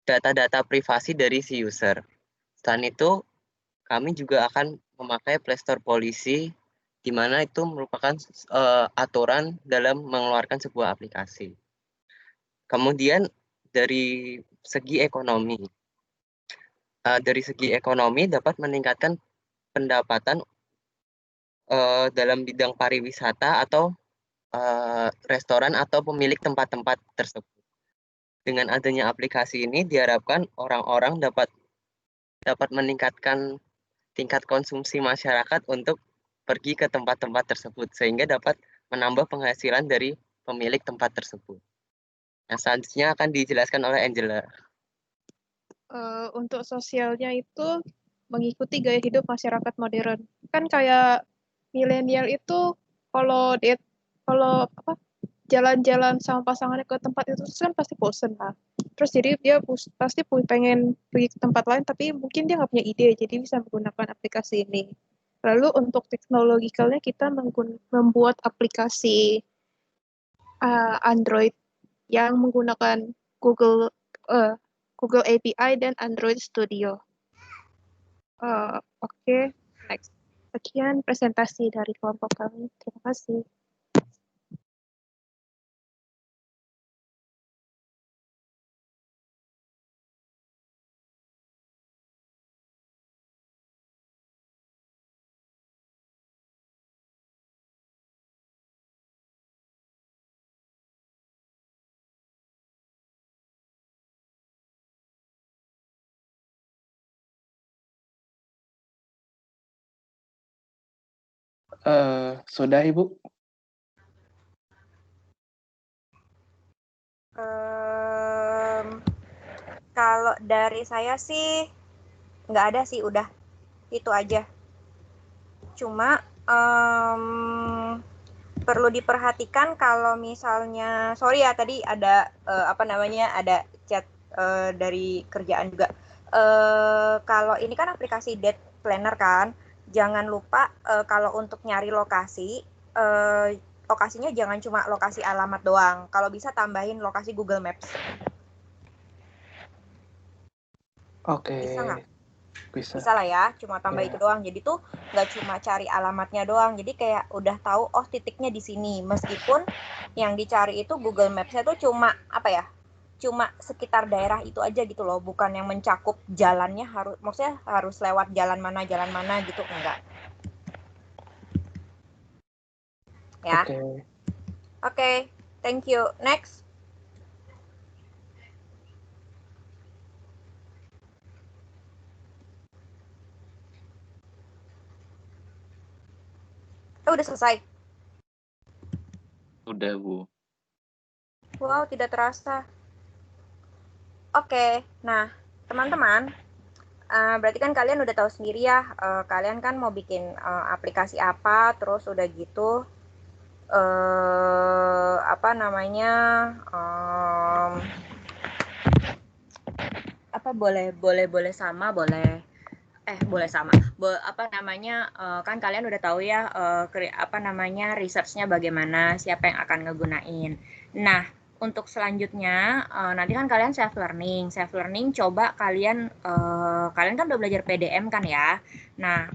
Speaker 3: data-data privasi dari si user. Selain itu, kami juga akan memakai Play Store Policy, di mana itu merupakan aturan dalam mengeluarkan sebuah aplikasi. Kemudian dari segi ekonomi, dapat meningkatkan pendapatan dalam bidang pariwisata atau restoran atau pemilik tempat-tempat tersebut. Dengan adanya aplikasi ini diharapkan orang-orang dapat meningkatkan tingkat konsumsi masyarakat untuk pergi ke tempat-tempat tersebut sehingga dapat menambah penghasilan dari pemilik tempat tersebut. Nah, selanjutnya akan dijelaskan oleh Angela.
Speaker 5: Untuk sosialnya itu mengikuti gaya hidup masyarakat modern. Kan kayak milenial itu kalau jalan-jalan sama pasangannya ke tempat itu kan pasti bosen lah. Terus jadi dia pasti pengen pergi ke tempat lain, tapi mungkin dia nggak punya ide, jadi bisa menggunakan aplikasi ini. Lalu untuk teknologikalnya kita membuat aplikasi Android yang menggunakan Google API dan Android Studio. Oke, next. Sekian presentasi dari kelompok kami. Terima kasih.
Speaker 6: Sudah, Ibu?
Speaker 24: Kalau dari saya sih nggak ada sih, udah itu aja. Cuma perlu diperhatikan kalau misalnya, sorry ya tadi ada ada chat dari kerjaan juga. Kalau ini kan aplikasi Date Planner kan, jangan lupa kalau untuk nyari lokasi, lokasinya jangan cuma lokasi alamat doang. Kalau bisa tambahin lokasi Google Maps.
Speaker 6: Oke.
Speaker 24: Bisa nggak?
Speaker 6: Bisa.
Speaker 24: Bisa lah ya, cuma tambah itu doang. Jadi tuh nggak cuma cari alamatnya doang. Jadi kayak udah tahu, oh titiknya di sini. Meskipun yang dicari itu Google Maps-nya tuh cuma cuma sekitar daerah itu aja gitu loh, bukan yang mencakup jalannya maksudnya harus lewat jalan mana gitu, enggak. Ya. Oke, thank you. Next. Udah selesai.
Speaker 2: Udah, Bu.
Speaker 24: Wow, tidak terasa. Oke, nah teman-teman, berarti kan kalian udah tahu sendiri ya, kalian kan mau bikin aplikasi apa, terus udah gitu, boleh sama, kan kalian udah tahu ya, research-nya bagaimana, siapa yang akan ngegunain. Nah, untuk selanjutnya nanti kan kalian self learning coba kalian kan udah belajar PDM kan ya. Nah,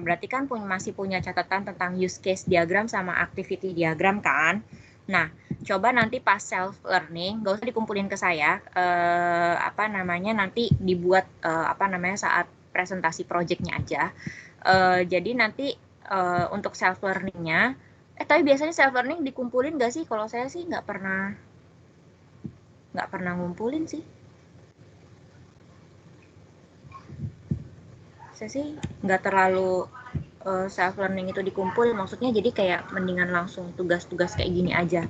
Speaker 24: berarti kan masih punya catatan tentang use case diagram sama activity diagram kan. Nah, coba nanti pas self learning gak usah dikumpulin ke saya, nanti dibuat saat presentasi projectnya aja. Jadi nanti untuk self learningnya, tapi biasanya self learning dikumpulin gak sih? Kalau saya sih nggak pernah ngumpulin sih. Saya sih nggak terlalu self learning itu dikumpul, maksudnya jadi kayak mendingan langsung tugas-tugas kayak gini aja.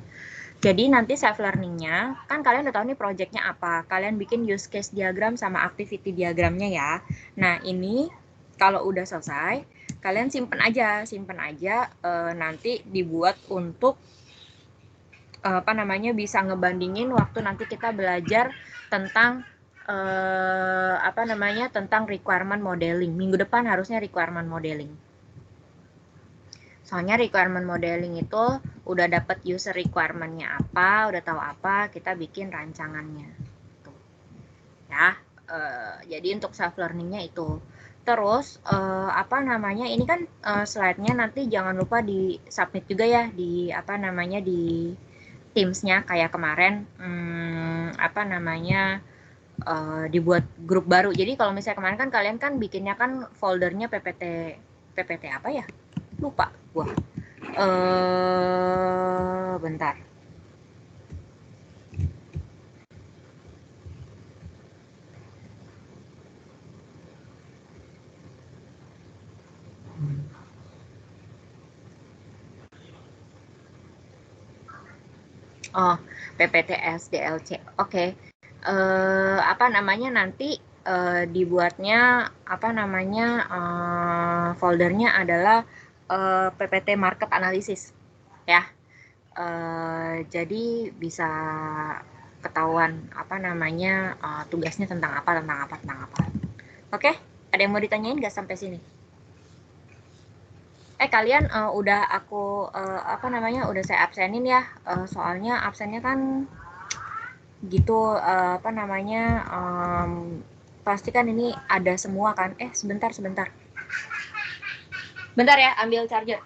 Speaker 24: Jadi nanti self learningnya kan kalian udah tahu nih projectnya apa, kalian bikin use case diagram sama activity diagramnya ya. Nah ini kalau udah selesai kalian simpen aja nanti dibuat untuk bisa ngebandingin waktu nanti kita belajar tentang tentang requirement modeling. Minggu depan harusnya requirement modeling. Soalnya requirement modeling itu udah dapat user requirement-nya apa, udah tahu apa, kita bikin rancangannya. Tuh. Ya,
Speaker 1: Jadi untuk self learningnya itu. Terus apa namanya, ini kan slide-nya nanti jangan lupa di submit juga ya di apa namanya di Teams-nya kayak kemarin apa namanya dibuat grup baru. Jadi kalau misalnya kemarin kan kalian kan bikinnya kan foldernya PPT apa ya? Lupa gua. Bentar. Oh, PPT SDLC. Oke. Apa namanya nanti dibuatnya apa namanya foldernya adalah PPT Market Analysis ya. Jadi bisa ketahuan apa namanya tugasnya tentang apa. Oke, ada yang mau ditanyain nggak sampai sini? Kalian udah aku apa namanya udah saya absenin ya, soalnya absennya kan gitu apa namanya pasti kan ini ada semua kan. Sebentar ya, ambil charger.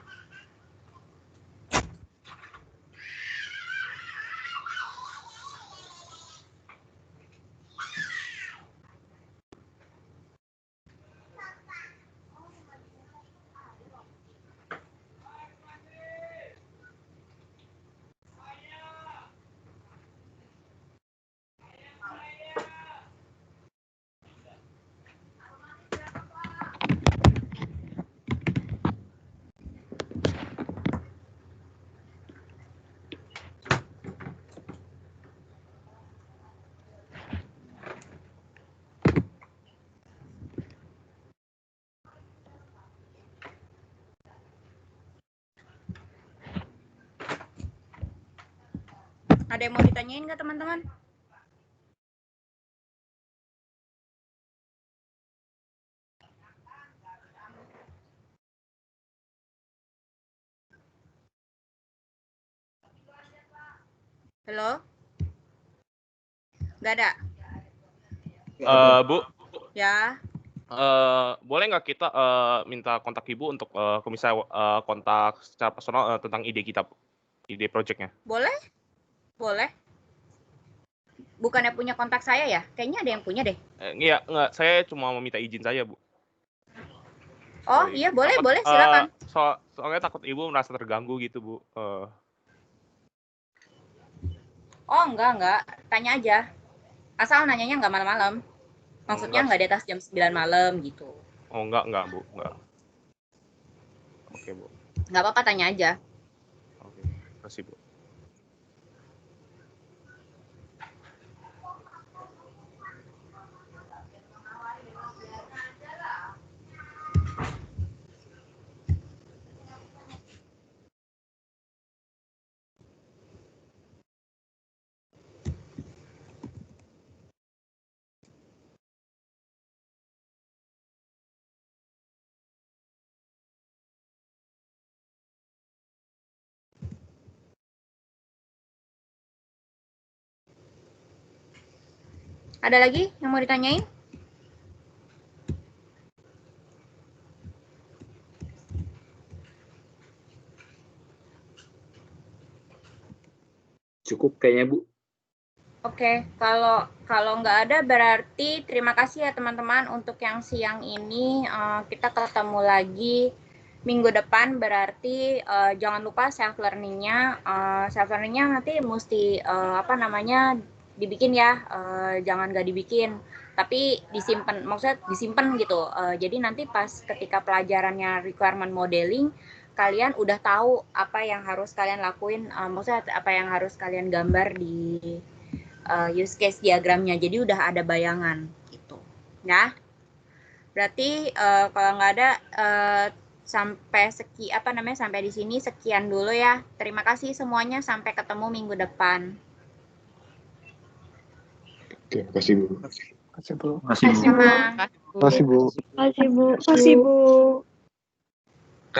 Speaker 1: Ada yang mau ditanyain nggak teman-teman? Halo? Nggak ada?
Speaker 7: Bu,
Speaker 1: Ya.
Speaker 7: boleh nggak kita minta kontak Ibu untuk misalnya kontak secara personal tentang ide kita, Bu? Ide projectnya?
Speaker 1: Boleh. Bukannya punya kontak saya ya? Kayaknya ada yang punya deh.
Speaker 7: Iya, nggak. Saya cuma meminta izin saja, Bu.
Speaker 1: Oh iya, boleh, silakan.
Speaker 7: Soalnya takut Ibu merasa terganggu gitu, Bu.
Speaker 1: Oh enggak. Tanya aja. Asal nanyanya nggak malam-malam. Maksudnya nggak di atas jam 9 malam gitu.
Speaker 7: Oh, enggak, Bu. Enggak. Oke, Bu.
Speaker 1: Nggak apa-apa, tanya aja.
Speaker 7: Oke, terima kasih, Bu.
Speaker 1: Ada lagi yang mau ditanyain?
Speaker 18: Cukup kayaknya, Bu.
Speaker 1: Oke, kalau nggak ada berarti terima kasih ya teman-teman untuk yang siang ini. Kita ketemu lagi minggu depan, berarti jangan lupa self learningnya. Self learningnya nanti mesti apa namanya dibikin ya, jangan nggak dibikin, tapi disimpan, maksudnya disimpan gitu. Jadi nanti pas ketika pelajarannya requirement modeling, kalian udah tahu apa yang harus kalian lakuin, maksudnya apa yang harus kalian gambar di use case diagramnya, jadi udah ada bayangan gitu ya. Berarti kalau nggak ada sampai sampai di sini sekian dulu ya. Terima kasih semuanya, sampai ketemu minggu depan.
Speaker 20: Terima kasih, Bu.
Speaker 6: Terima kasih, Bu.
Speaker 1: Sama.
Speaker 6: Terima kasih, Bu.
Speaker 13: Terima kasih, Bu.